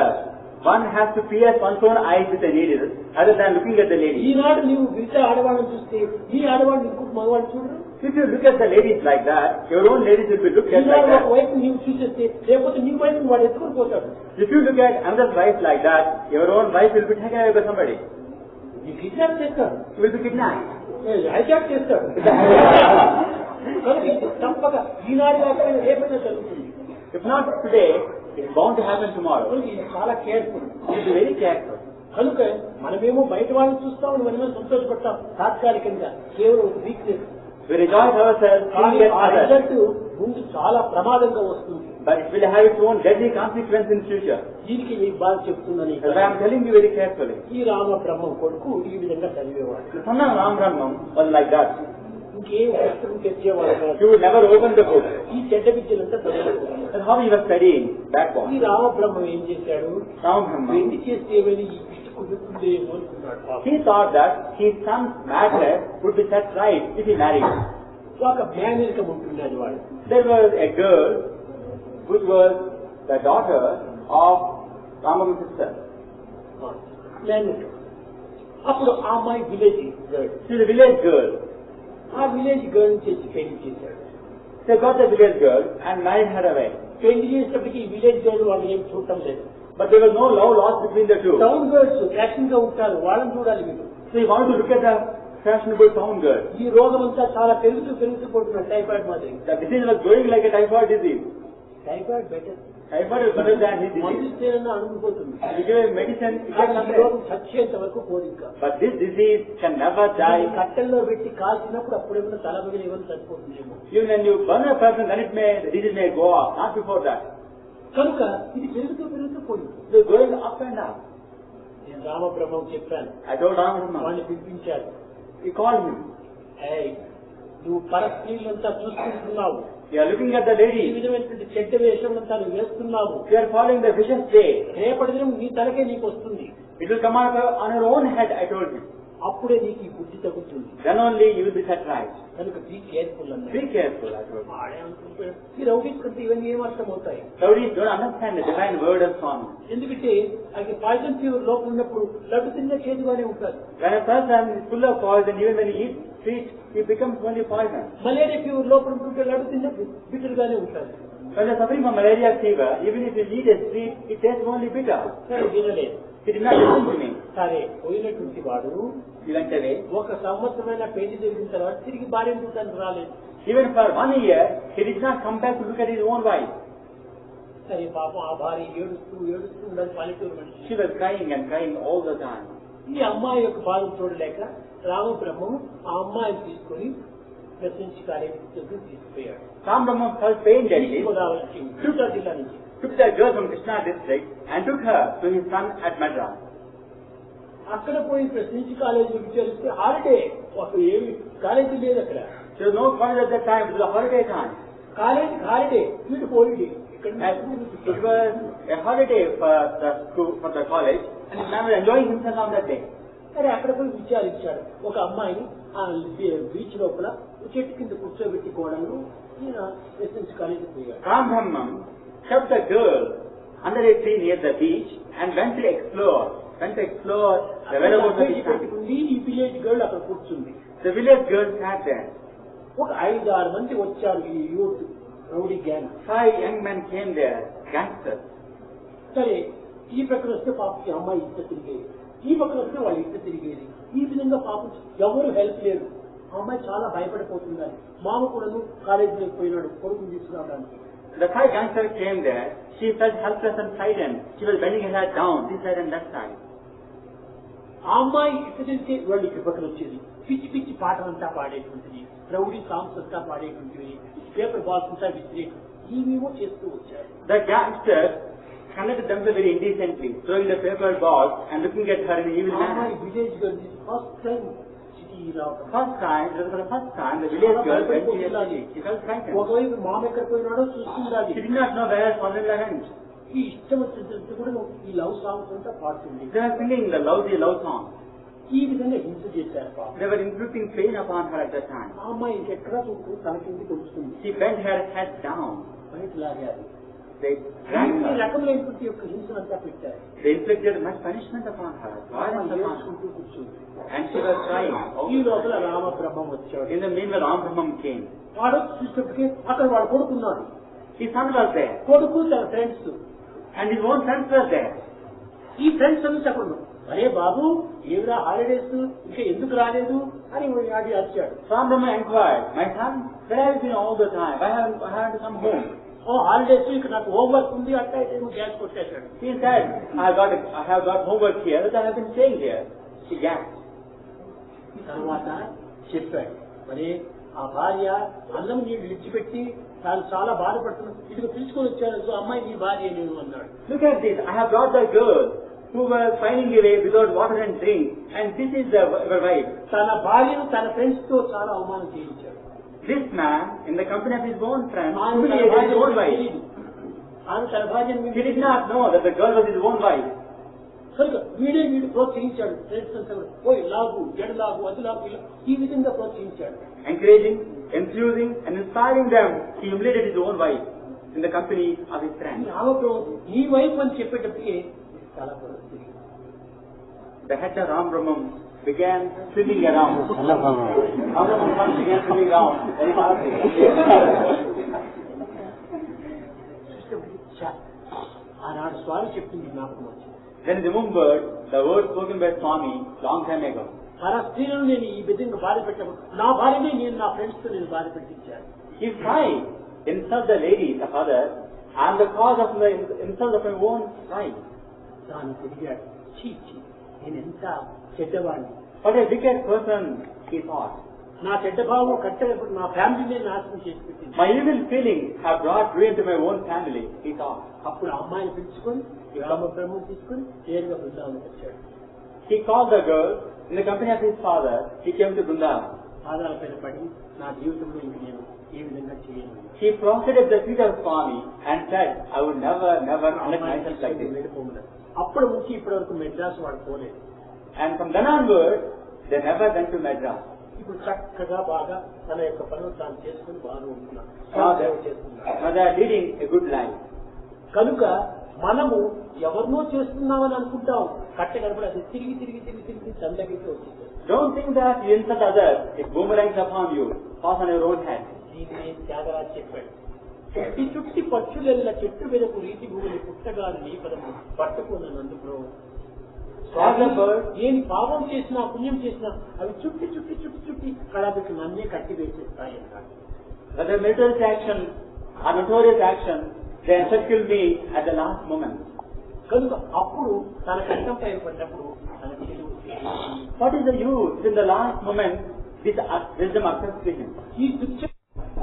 one has to pierce one's own eyes with a needle other than looking at the ladies. ఈనాడు నీవు మిగతా ఆడవాళ్ళని చూస్తే ఈ ఆడవాళ్ళు ఇంకొక మగవాళ్ళు చూడరు. If you look at the ladies like that, your own ladies will be looked at like ఈనాడు ఒక that. వైపు నీవు చూసేస్తే లేకపోతే నీ వైపు వాడు ఎత్తుకొని పోతాడు. If you look at another's wife like that, your own wife will be taken away by somebody. నీ కిడ్నాప్ చేస్తాడు, You will be kidnapped. Hijack చేస్తాడు. కనుక ఇది తప్పక ఈనాడు కాకపోయినా రేపైనా జరుగుతుంది. If not today, it's bound to happen tomorrow. కనుక ఇది చాలా careful. You should be very careful. కనుక మనమేమో బయట వాళ్ళని చూస్తామని మనమే సంతోషపడతాం తాత్కాలికంగా, కేవలం weakness. We rejoice ourselves seeing కానీ at ఆ others. రిజల్ట్ ముందు చాలా ప్రమాదంగా వస్తుంది. But it will have its own deadly consequence in future. దీనికి మీకు బాగా చెప్తుందని That's why I am telling you very carefully. ఈ రామ బ్రహ్మం కొడుకు ఈ విధంగా చదివేవాడు. The son of Ram Brahmam was like that. ఇంకేం పుస్తకం తెచ్చేవాడు కాదు. He would never open the book. ఈ చెడ్డ విద్యలంతా చదివేవాడు. That's how he was studying that ఈ one. రామ బ్రహ్మం ఏం చేశాడు? Ram Brahmam. పెళ్లి చేస్తే ఏమైనా ఈ పిచ్చి కుదురుతుందేమో అనుకున్నాడు. He thought that his son's matter would be set right if he married. ఒక మేనరికం ఉంటున్నది వాడు. There was a girl which was the daughter of Ramam's sister. మేనరికం. అప్పుడు ఆ అమ్మాయి village girl. She is a village girl. ఆ విలేజ్ గర్ల్ చేసి పెళ్లి చేశాడు. They got the village girl and married her away. పెళ్లి చేసేటప్పటికి ఈ విలేజ్ గర్ల్ వాళ్ళు ఏం చూడటం లేదు. But there was no love lost between the two. Town girls fashion గా ఉంటారు, వాళ్ళని చూడాలి మీరు. So he wanted to look at the fashionable town girl. ఈ రోగం అంతా చాలా పెరుగుతూ పోతున్నారు, టైఫాయిడ్ మాదిరి. The disease was growing like a typhoid disease. Typhoid better. Typhoid is better than his disease. మందుస్తేనన్నా అనుకుపోతుంది. You give a medicine, it gets ఈ under. రోగం చచ్చేంత వరకు పోదు ఇంకా. But this disease can never die. కట్టెల్లో పెట్టి కాల్చినప్పుడు అప్పుడేమైనా తలబగిలి ఏమైనా చనిపోతుందేమో. Even when you burn a person, then the disease may go off, not before that. కనుక ఇది పెరుగుతూ పోయింది. It is going up and up. నేను రామబ్రహ్మం చెప్పాను. I told Ramama. వాడిని పిలిపించాడు. He called him. ఏయ్, నువ్వు పరస్త్రీలంతా చూసుకుంటున్నావు. You are looking at the ఈ lady. విధమైనటువంటి చెడ్డ వేషం అంతా నువ్వు వేస్తున్నావు. You are following the vicious way. రేపటి దినం నీ తలకే నీకు వస్తుంది. It will come out on your own head, I told you. అప్పుడే నీకు ఈ బుద్ధి తగ్గుతుంది. Then only you will be set right. కనుక బీ కేర్ఫుల్ అన్నాడు. Be careful, I told you. ఆడేమనుకుంటాడు, ఈ రౌడీస్ కంటే ఇవన్నీ ఏమర్థం అవుతాయి? Rowdies don't understand the divine word of song. ఎందుకంటే అది పాయిజన్ ఫీవర్ లోపల ఉన్నప్పుడు లడ్డు తిన్న చేదుగానే ఉంటారు. When a person is full of poison, even when he eats sweet, he becomes only poison. Malaria fever లోపల ఉంటుంటే లడ్డు తిన్న బిటర్గానే ఉంటారు. When you are suffering from malaria fever, even if you eat a sweet, it tastes only bitter. సరే వినలేదు. He did not listen to me. సరే పోయినటువంటి వాడు He went away. ఒక సంవత్సరమైన పెళ్లి జరిగిన తర్వాత తిరిగి భార్య చూడడానికి రాలేదు. Even for 1 year, he did not come back to look at his own wife. సరే పాపం ఆ భార్య ఏడుస్తూ ఉండాలి, పల్లెటూరు మనిషి. She was crying and crying all the time. ఈ అమ్మాయి యొక్క బాధ చూడలేక రామబ్రహ్మం ఆ అమ్మాయిని తీసుకొని ప్రశ్నించి కార్యక్రమం తీసుకుపోయాడు. Ram Brahma felt pain deadly, Godavari Krishna జిల్లా నుంచి took the girl from Krishna district and took her to his son at Madras. అక్కడ పోయి ప్రశ్నించి కాలేజీ విచారిస్తే హాలిడే, అసలు ఏమి కాలేజీ లేదు అక్కడ. There was no college at that time, it was a holiday time. College holiday, వీడు హోలిడే. ఇక్కడ It was a holiday for the school, for the college, and his man was enjoying himself on that day. సరే అక్కడ పోయి విచారించాడు. ఒక అమ్మాయిని ఆ బీచ్ లోపల చెట్టు కింద కూర్చోబెట్టి కోడలు ఈయన ప్రశ్నించి కాలేజీ పోయాడు. Ram Brahman kept the girl under a tree near the beach and went to explore the whereabouts of his son. పెట్టుకుంది ఈ విలేజ్ గర్ల్ అక్కడ కూర్చుంది. The village girl sat there. ఒక 5-6 మంది వచ్చారు ఈ youth rowdy gang. 5 young men came there, gangsters. సరే ఈ పక్కన వస్తే పాప ఈ అమ్మాయి ఇంత తిరిగేది, ఈ పక్కన వస్తే వాళ్ళు ఇంత తిరిగేది. ఈ విధంగా పాపం ఎవరు హెల్ప్ లేదు. ఆ అమ్మాయి చాలా భయపడిపోతున్నారు. మామ కూడాను కాలేజీలోకి పోయినాడు కొడుకుని తీసుకురావడానికి. The 5 gangsters came there. She felt helpless and frightened. She was bending her head down, this side and that side. ఆ అమ్మాయి ఇటు తిరిగితే వాళ్ళు ఇక్కడ పక్కన వచ్చేది. పిచ్చి పిచ్చి పాటలంతా పాడేటువంటిది, రౌడీ సాంగ్స్ అంతా పాడేటువంటివి, పేపర్ బాల్స్ అంతా విసిరేటు, ఇవేమో చేస్తూ వచ్చారు. The gangsters conducted themselves very indecently, throwing the paper balls and looking at her in an evil manner. Village girl first time city రావడం. First time, it was for the first time, the village girl went to her city. She felt frightened. ఒకవైపు మామ ఎక్కడ పోయినాడో చూస్తుండాలి. She did not know where her father-in-law went. ఈ ఇష్టం వచ్చినట్టు కూడా ఈ లవ్ సాంగ్స్ అంతా పాడుతుంది. They were singing the lousy love song. ఈ విధంగా హింస చేశారు పాపం. They were inflicting pain upon her at that time. ఆ అమ్మాయి ఇంకెక్కడా చూస్తూ తన కిందికి వస్తుంది. She bent her head down. బయట లాగారు. They dragged ఈ her. రకమైనటువంటి యొక్క హింసనంతా పెట్టారు. They inflicted much punishment upon her, violence upon her. ఏడ్చుకుంటూ కూర్చుంది. And she was crying. ఈ లోపల రామబ్రహ్మం వచ్చాడు. In the meanwhile, Ram Brahman came. వాడు చూసేటప్పటికి అక్కడ వాడు కొడుకున్నాడు. His son was there. కొడుకు తన friends. And his own friends were there. ఈ ఫ్రెండ్స్ అంతా అక్కడ ఉన్నారు. అరే బాబు ఏమిరా హాలిడేస్ ఇంకా ఎందుకు రాలేదు అని వాడి వచ్చాడు. Ram Brahman inquired, my son, where have you been all the time? Why haven't you come home? ఓ హాలిడేస్ ఇక్కడ నాకు హోంవర్క్ ఉంది అట్లా గ్యాస్ కొట్టేశాడు. He said, I have got homework here, that I have been staying here. She gasped. తర్వాత చెప్పాడు, మరి ఆ భార్య అన్నం నీళ్ళు విడిచిపెట్టి తాను చాలా బాధపడుతున్నాడు. ఇదిగో పిలుచుకొని వచ్చాడు, అమ్మాయి నీ భార్య నేను అన్నాడు. Look at this. I have brought the girl who were pining away without water and drink, and this is the wife. తన భార్యను తన ఫ్రెండ్స్ తో చాలా అవమానం చేయించాడు. This man, in the company of his own friends, ఆయన humiliated his own wife. తన భార్యను He did not know that the girl was his own wife. కనుక వీడు ప్రోత్సహించాడు. ఫ్రెండ్స్ అంతా పోయి లాగు, జడు లాగు, అది లాగు, ఈ విధంగా ప్రోత్సహించాడు. Encouraging, enthusing, and inspiring them, he humiliated his own wife in the company of his friends. ఈ వైఫ్ అని చెప్పేటప్పటికే చాలా పరిస్థితి. The head of Ram Brahman began swimming around. Ram Brahman began swimming around very powerfully. ఆనాడు స్వామి చెప్పింది జ్ఞాపకం వచ్చింది. Then he remembered the words spoken by Swami long time ago. మన స్త్రీలను నేను ఈ విధంగా బాధ పెట్టాను, నా భార్యనే నేను నా ఫ్రెండ్స్ తో నేను బాధ పెట్టించాను. He tried insult the ladies of others and the cause of the insult of my own wife. తాను తిరిగాడు, నేను ఎంత చెడ్డవాడిని. What a wicked person, he thought. నా చెడ్డ భావం కట్టేటప్పుడు నా ఫ్యామిలీనే నాశనం చేసి పెట్టింది. My evil feelings have brought ruin to my own family, he thought. అప్పుడు అమ్మాయిని పిలుచుకొని రామ బ్రహ్మం తీసుకొని నేరుగా బృందావనం వచ్చాడు. He called the girl in the company of his father. He came to Vrindavan. పాదాల పైన పడి నా జీవితంలో ఇంక నేను ఏ విధంగా చేయను. He prostrated at the feet of Swami and said, I would never conduct myself like this. అప్పటి నుంచి ఇప్పటి వరకు మెడ్రాస్ వాడు పోలేదు. And from then onwards, they never went to Madras. ఇప్పుడు చక్కగా బాగా తన యొక్క పనులు తాను చేసుకుని బాగా ఉంటున్నాడు. Now they are leading a good life. కనుక మనము ఎవరినో చేస్తున్నామని అనుకుంటాం, కట్ట కనపడి అది తిరిగి తిరిగి తిరిగి తిరిగి తన దగ్గరికి వచ్చింది. Don't think that you insult others, it boomerangs upon you, pass on your own head. దీన్ని త్యాగరాజు చెప్పాడు. చుట్టి చుట్టి పక్షులెల్ల చెట్టు వెదకు రీతి భూమిని పుట్టగాని నీ పదము పట్టుకున్నందుకు ఏమి పాపం చేసినా పుణ్యం చేసినా అవి చుట్టి చుట్టి చుట్టి చుట్టి కళాపెట్టి నన్నే కట్టి వేసేస్తాయి అన్నాడు. Whether meritorious action or notorious action, they encircle me at the last moment. కనుక అప్పుడు తన కంఠంపై పడినప్పుడు తన Telugu What is the use in the last moment this wisdom accepts him? ఈ దుఃఖ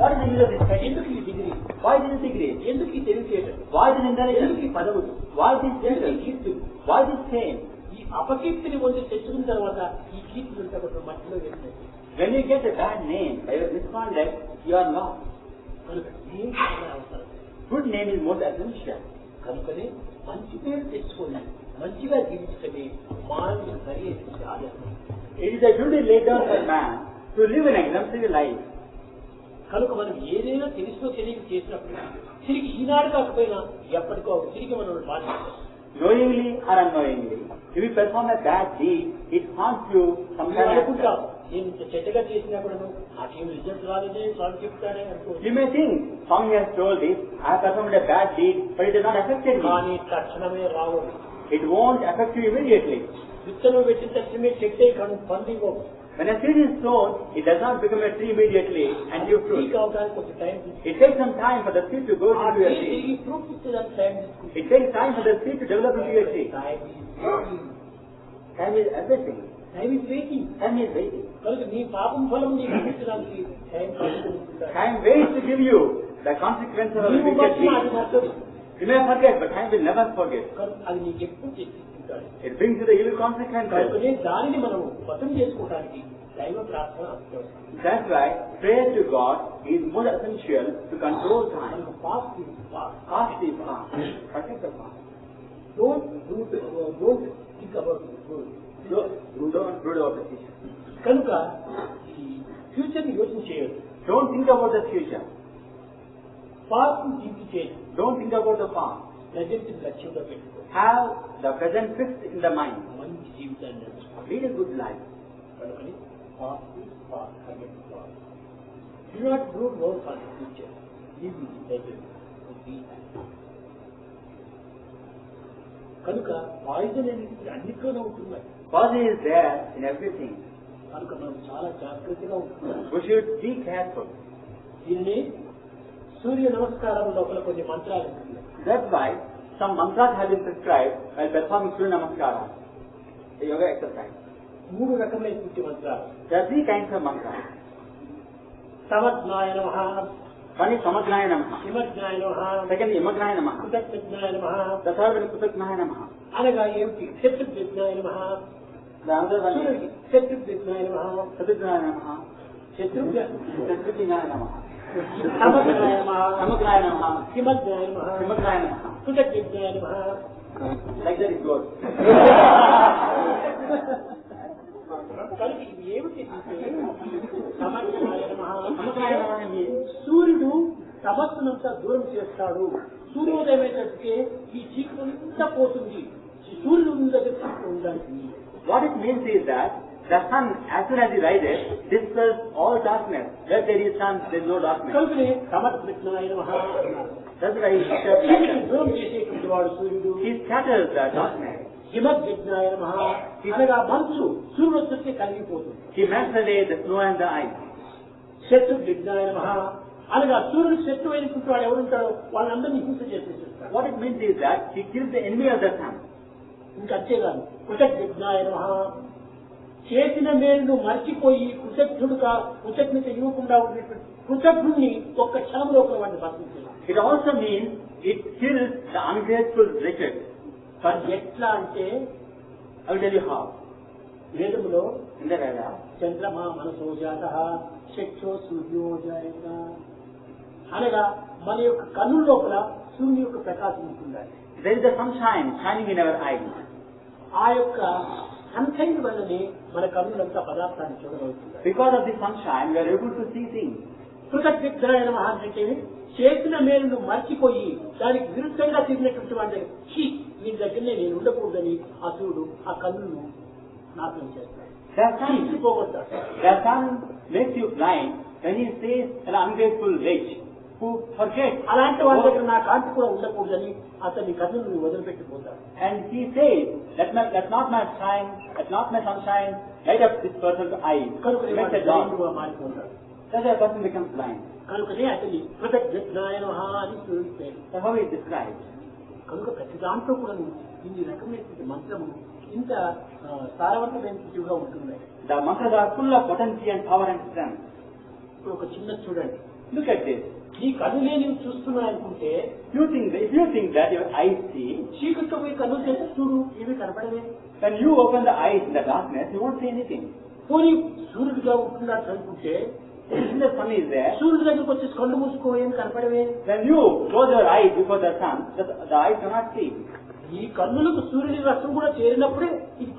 What is the use of this? ఎందుకు ఈ డిగ్రీ, Why this degree? ఎందుకు ఈ తెలివితేటలు, Why this intelligence? ఎందుకు ఈ పదవులు, Why this ఎందుకు ఈ status? కీర్తులు, Why this fame? ఈ అపకీర్తిని పొంది తెచ్చుకున్న తర్వాత ఈ కీర్తులు ఉంటే కొంచెం మట్టిలో వెళ్తాయి. When you get a bad name by your misconduct, you are lost. కనుక ఏం చాలా అవసరం. Good name is most essential. కనుకనే మంచి పేరు తెచ్చుకొని మంచిగా జీవించటమే మానవుని సరైన ఆదర్శం. It is a duty laid down for man to live an exemplary life. కనుక మనం ఏదైనా తెలుసో తెలియక చేసినప్పుడు తిరిగి ఈనాడు కాకపోయినా ఎప్పటికో తిరిగి మనం బాధిస్తాం. Knowingly or unknowingly, if you perform a bad deed, it haunts you sometime. అనుకుంటాం నేను ఇంత చెడ్డగా చేసినా కూడా నాకేం రిజల్ట్ రాలేదే, స్వామి చెప్తానే అనుకో. You may think, Swami has told this, I have performed a bad deed, but it has not affected me. కానీ తక్షణమే రావు. It won't affect you immediately. విత్తనం పెట్టిన తక్షణమే చెట్టే కానీ పందిగో. When a seed is sown, it does not become a tree immediately and give fruit. కావడానికి కొంచెం time It takes some time for the seed to go into a tree. ఈ ఫ్రూట్ ఇచ్చేదానికి టైం తీసుకుంటుంది. It takes time for the seed to develop into a tree. Time is everything. Time is waiting. Time is waiting. కనుక నీ పాపం ఫలం నీకు అందించడానికి టైం తీసుకుంటుంది. Time waits to give you the consequences of the నీవు wicked మర్చినా అది deed. మర్చదు. You may forget, but time will never forget. కనుక అది నీకు ఎప్పుడు చేస్తుంటాడు. It brings you the evil consequences. కనుకనే దానిని మనం వశం చేసుకోవడానికి దైవ ప్రార్థన అవసరం. That's why prayer to God is more essential to control time. మనకు fast is fast. Fast is fast. Protect the fast. Don't think about the good. Don't brood about the future. కనుక ఈ ఫ్యూచర్ ని యోచన చేయదు. Don't think about the future. Past ని థింక్ చేయదు. Don't think about the past. Present లక్ష్యంగా పెట్టుకో. Have the present fixed in the mind. మంచి జీవితాన్ని నడుచుకో. Lead a good life. కనుకని past is past, forget the past. Do not brood more for the future. Live in the present and be happy. కనుక పాయిజన్ అనేది అన్నిట్లోనే ఉంటున్నాయి. Poison is there in everything. కనుక మనం చాలా జాగ్రత్తగా ఉంటున్నాం. We should be careful. దీనిని సూర్య నమస్కారం లోపల కొన్ని మంత్రాలు ఉంటున్నాయి. That's why some mantras have been prescribed while performing Surya Namaskara, a yoga exercise. 3 రకమైన మంత్రాలు. There are 3 kinds of mantras. సమజ్ఞాయ నమః, One is Samagnaya Namaha. నిమగ్నాయ నమః, Second, Imagnaya Namaha. కృతజ్ఞాయ నమః. The third one is Kutagnaya Namaha. అనగా ఏమిటి? శత్రుఘ్నాయ నమః. The other one is శత్రుఘ్నాయ నమః. Kutagnaya Namaha. శత్రుఘ్నాయ Namaha. సమగ్నాయ నమః. Samagnaya Namaha. హిమగ్నాయ నమః. Imagnaya Namaha. కృతజ్ఞాయ నమః. Like that it goes. కనుక ఇది ఏమిటి? సమగ్నాయ నమః. Samagnaya Namaha means సూర్యుడు తమస్సునంతా దూరం చేస్తాడు. సూర్యోదయం అయితే ఈ చీకటి పోతుంది. సూర్యుడు ఉన్న దగ్గర చీకటి ఉండాలి. what it means is that the sun, as soon as he rises, dispels all darkness. Where there is sun, there is no darkness. కనుకనే సమగ్నాయ నమః అన్నారు. That's why చీకటిని దూరం చేసేటువంటి వాడు సూర్యుడు. he scatters the darkness. హిమగ్నాయ నమః అనగా మంచు సూర్యుడు వచ్చి కలిగిపోతుంది. He melts away the snow and the ice. శత్రుఘ్నాయ నమః అనగా సూర్యుడు శత్రువు అయినటువంటి వాడు ఎవరుంటాడో వాళ్ళందరినీ హింస చేసేస్తారు. What it means is that he kills the enemy of the sun. ఇంకా అంతేకాదు కృతజ్ఞాయ నమః చేసిన మేలును మర్చిపోయి కృతజ్ఞత ఇవ్వకుండా ఉన్నటువంటి కృతజ్ఞుని ఒక్క క్షణం లోపల వాడిని బతికించాలి. It also means it kills the ungrateful wicked. ఎట్లా అంటే I will tell you how. వేదములో In the Veda, చంద్రమా మనసో జాతః చక్షో సూర్యో జాయత అనగా మన యొక్క కన్నుల లోపల సూర్యుని యొక్క ప్రకాశం ఉంటుండాలి. there is the sunshine shining in our eyes. ఆ యొక్క సన్షైన్ వల్లనే మన కన్నులంతా పదార్థాన్ని చూడగలుగుతుంది. Because of the sunshine, we are able to see things. కృతజ్ఞాయ నమః అంటే చేసిన మేలును మర్చిపోయి దానికి విరుద్ధంగా తిరిగినటువంటి వాడి వీడి దగ్గరనే నేను ఉండకూడదని అసురుడు ఆ కన్నులను నాశనం చేస్తాడు. పోగొడతాడు. The sun makes you blind when he says an ungrateful witch who forgets. అలాంటి వాళ్ళ దగ్గర నా కాంతి కూడా ఉండకూడదని అతని కన్నులను వదిలిపెట్టిపోతాడు. And he says, let not my sunshine light up this person's eyes. కనుక Makes it dawn. మారిపోతాడు. That's why a person becomes blind. కనుకనే అతని కృతజ్ఞాయ నమః అని సూర్యుడి పేరు. That's how he is described. కనుక ప్రతి దాంట్లో కూడా ఇన్ని రకమైనటువంటి మంత్రము ఇంత సారవంతమైనగా ఉంటుంది. The mantras are full of potency and power and strength. ఇప్పుడు ఒక చిన్న చూడండి. Look at this. ఈ కన్నులే నీవు చూస్తున్నా అనుకుంటే If you think that your eyes see, చీకట్లో పోయి కన్ను చేసి చూడు ఏమీ కనపడవే. when you open the eyes in the darkness, you won't see anything. పోనీ సూర్యుడిగా ఉంటున్నాడు అనుకుంటే If the sun is there, సూర్యుడి దగ్గరకు వచ్చి కళ్ళు మూసుకో ఏమి కనపడవే. when you close your eyes before the sun, the eyes cannot see. ఈ కన్నులకు సూర్యుడి రసం కూడా చేరినప్పుడే ఇది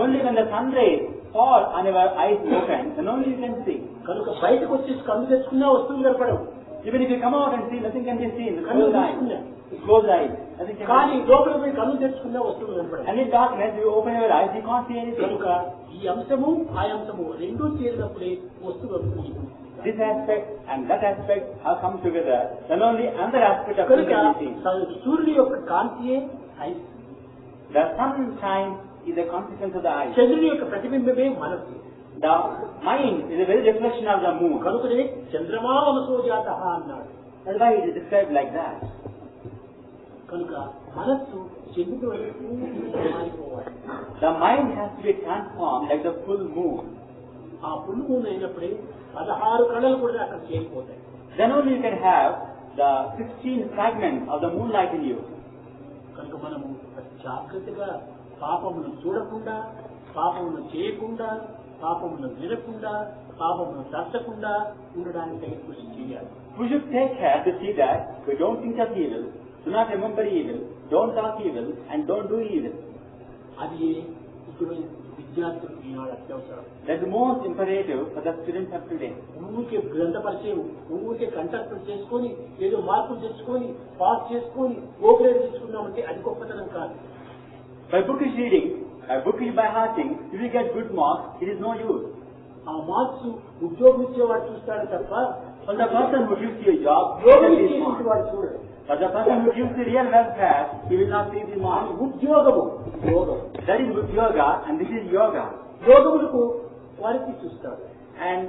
Only when the sun rays fall on your eyes open, then only you can see. కనుక బయటకు వచ్చేసి కన్ను తెచ్చుకున్నా వస్తువులు కనపడవు. Even if you come out and see, nothing can be seen. కన్ను Closed eyes. తెచ్చుకున్నా Closed eyes. Nothing can కానీ be seen. లోపల పోయి కన్ను తెచ్చుకున్నా వస్తువులు కనపడవు. And in darkness, you open your eyes, you can't see anything. కనుక ఈ అంశము ఆ అంశము రెండూ చేరినప్పుడే వస్తువు వస్తుంది. This aspect and that aspect have come together. Then only another aspect of కనుక can be seen. సూర్యుడి యొక్క కాంతియే ice. The sunshine is a consequence of the eyes. చంద్రుడి యొక్క ప్రతిబింబమే మనసు. The mind is a very reflection of the moon. కనుకనే చంద్రమా మనసో జాతః అన్నాడు. That's why it is described like that. కనుక మనస్సు చంద్రుడు మారిపోవాలి. The mind has to be transformed like the full moon. ఆ ఫుల్ మూన్ అయినప్పుడే 16 కళలు కూడా అక్కడ చేరిపోతాయి. Then only you can have the 16 fragments of the moonlight in you. కనుక మనము జాగ్రత్తగా పాపమును చూడకుండా, పాపమును చేయకుండా, పాపమును వినకుండా, పాపమును తచ్చకుండా ఉండడానికి కృషి చేయాలి. We should take care to see that we don't think of evil, do not remember evil, don't talk evil, and don't do evil. అది ఇప్పుడు విద్యార్థులకు ఈనాడు అత్యవసరం. That's the most imperative for the students of today. ఊరికే గ్రంథ పరిచయం, ఊరికే కంఠస్థం చేసుకొని ఏదో మార్కులు తెచ్చుకొని పాస్ చేసుకొని ఓ గ్రేడ్ తెచ్చుకున్నామంటే అది గొప్పతనం కాదు. By bookish reading, by bookish by hearting, if you get good marks, it is no use. ఆ మార్క్స్ ఉద్యోగం ఇచ్చేవాడు చూస్తాడు తప్ప For the person who gives you a job, ఉద్యోగం that is ఇచ్చేటువంటి marks. వాడు చూడడు. For the person who gives the real welfare, he will not see the marks. ఉద్యోగము యోగం. That is yoga, and this is yoga. యోగములకు క్వాలిటీ చూస్తాడు. And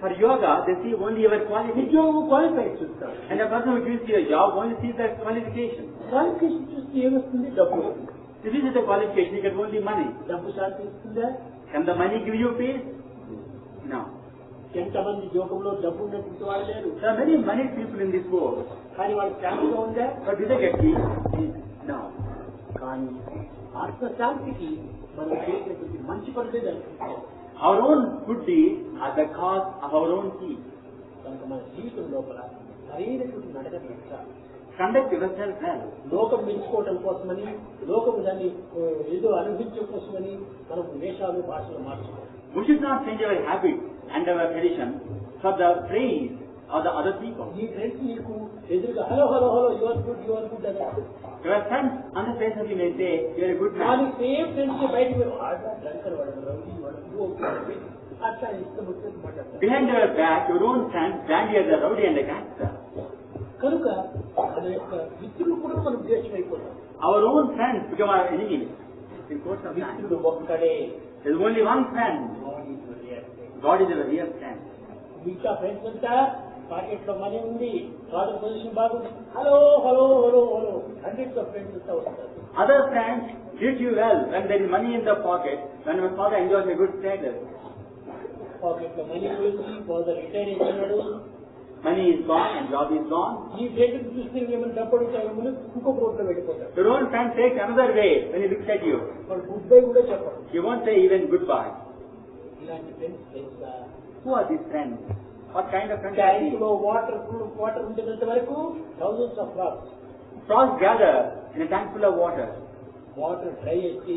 for yoga, they see only your quality. ఉద్యోగం క్వాలిఫై చూస్తాడు. And the person who gives you a job only sees the qualification. Qualification చూస్తే ఏమొస్తుంది? డబ్బు వస్తుంది. If this is the qualification, you get only money. డబ్బు శాంతి ఇస్తుందా? Can the money give you peace? No. ఎంతమంది లోకంలో డబ్బు ఉన్నటువంటి వాళ్ళు లేరు. There are many money people in this world. కానీ వాళ్ళు శాంతిగా ఉందా? But do they get peace? No. కానీ ఆత్మశాంతికి మనం చేసేటువంటి మంచి పనులే జరుగుతుంది. Our own good deeds are the cause of our own peace. కనుక మన జీవితం లోపల సరైనటువంటి నడక పెట్టాలి. Conduct yourself well. లోకం మెచ్చుకోవటం కోసమని, లోకం దాన్ని ఏదో అనుభవించడం కోసమని మనం వేషాలు భాషలు మార్చుకోవాలి. We should not change our habit and our tradition for the praise of the other people. ఈ ఫ్రెండ్స్ నీకు ఎదురుగా hello hello hello your good అదే. Your friends on the face of you may say you are a good man. కానీ సేమ్ ఫ్రెండ్స్ బయటకు డ్రంకర్ వాడు రౌడీ వాడు అట్లా ఇష్టం వచ్చేది మాట్లాడతారు. Behind your back, your own friends brand you as a rowdy and a gangster. కనుక మన యొక్క మిత్రులు కూడా మనం ద్వేషం అయిపోతాం. Our own friends become our enemies. In course of time. మిత్రుడు ఒక్కడే. There is only one friend. God is our real friend. మిగతా ఫ్రెండ్స్ అంతా పాకెట్ లో మనీ ఉంది, ఫాదర్ పొజిషన్ బాగుంది, hello hello hello hello hundreds of friends అంతా వస్తారు. Other friends treat you well when there is money in the pocket, when my father enjoys a good status. Pocket లో మనీ పోయింది, ఫాదర్ రిటైర్ అయిపోయినాడు, money is gone and job is gone. ఈ ఫ్రెండ్ చూస్తే ఏమైనా డబ్బు అడుగుతామని ఇంకొక రోడ్లో వెళ్ళిపోతాడు. Your own friend takes another way when he looks at you. వాడు గుడ్ బై కూడా చెప్పడు. He won't say even goodbye. ఇలాంటి ఫ్రెండ్స్ తెలుసా? Who are these friends? What kind of friends are tank these? లో వాటర్ ఉండేంత వరకు thousands of frogs. Frogs gather in a tank full of water. Water dry అయితే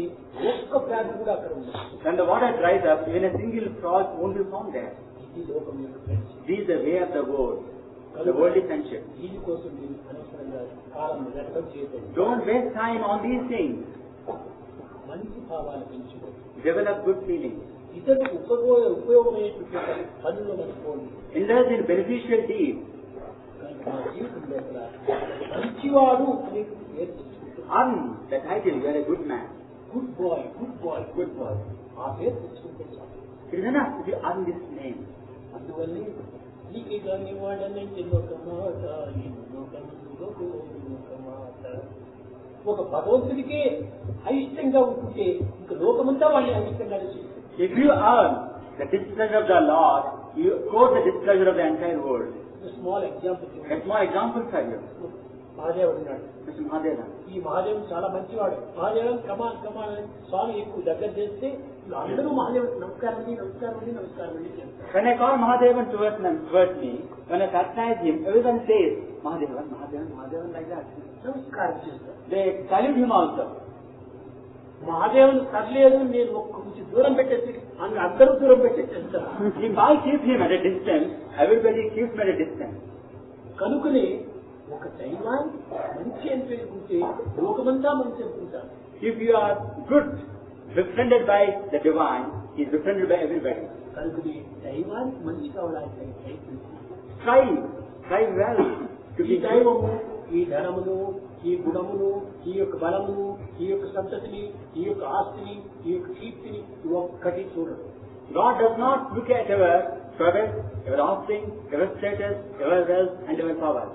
ఒక్క ఫ్రాగ్ కూడా అక్కడ ఉంది. When the water dries up, even a single frog won't be found there. ఇది లోకం యొక్క friends. This is the way of the world. The worldly friendship. దీనికోసం మీరు అనవసరంగా కాలం వ్యర్థం చేయకూడదు. Don't waste time on these things. మంచి భావాలు పెంచుకోండి. Develop good feelings. ఇతరులకు ఉపయోగమయ్యేటువంటి పనుల్లో మనకోండి. Indulge in beneficial deeds. కనుక మన జీవితం లోపల మంచివాడు అనే పేరు తెచ్చుకుంటాం. Earn the title, you are a good man. Good boy good boy Good boy. ఆ పేరు తెచ్చుకుంటే చాలు. It is enough if you earn this name. అందువల్లే నీకు కానీ వాడనంటే ఒక మాట, ఒక భగవంతుడికే అయిష్టంగా ఉంటుంటే ఇంకా లోకమంతా వాళ్ళని అయిష్టంగా చేస్తుంది. If you earn the displeasure of the Lord, you cause the displeasure of the entire world. Small example. A small example for you. మహాదేవుడు ఉన్నాడు. Mr. Mahadeva. ఈ మహాదేవుడు చాలా మంచివాడు. మహాదేవం కమాన్ అని స్వామి ఎక్కువ దగ్గర చేస్తే అందరూ మహాదేవుడు నమస్కారం అండి నమస్కారం అండి నమస్కారం అండి చేస్తారు. When I call Mahadevan towards me, when I patronize him, everyone says, Mahadevan, Mahadevan, Mahadevan like that. నమస్కారం చేస్తారు. They salute him also. మహాదేవుని సర్లేదు నేను ఒక్క కొంచెం దూరం పెట్టేసి అందరూ దూరం పెట్టేసేస్తారు. If I keep him at a distance, everybody keeps him at a distance. కనుకనే ఒక దైవాన్ని మంచి అని పేర్కొంటే లోకమంతా మంచి అనుకుంటారు. If you are good, befriended by the divine, he is befriended by everybody. కనుకనే దైవానికి మంచి కావడానికి Strive well to ఈ be దైవము, ఈ ధనమును, ఈ గుణమును, ఈ యొక్క బలమును, ఈ యొక్క సంతతిని, ఈ యొక్క ఆస్తిని, ఈ యొక్క కీర్తిని ఒక్కటి చూడదు. God does not look at our prowess, our offspring, our status, our wealth and our power.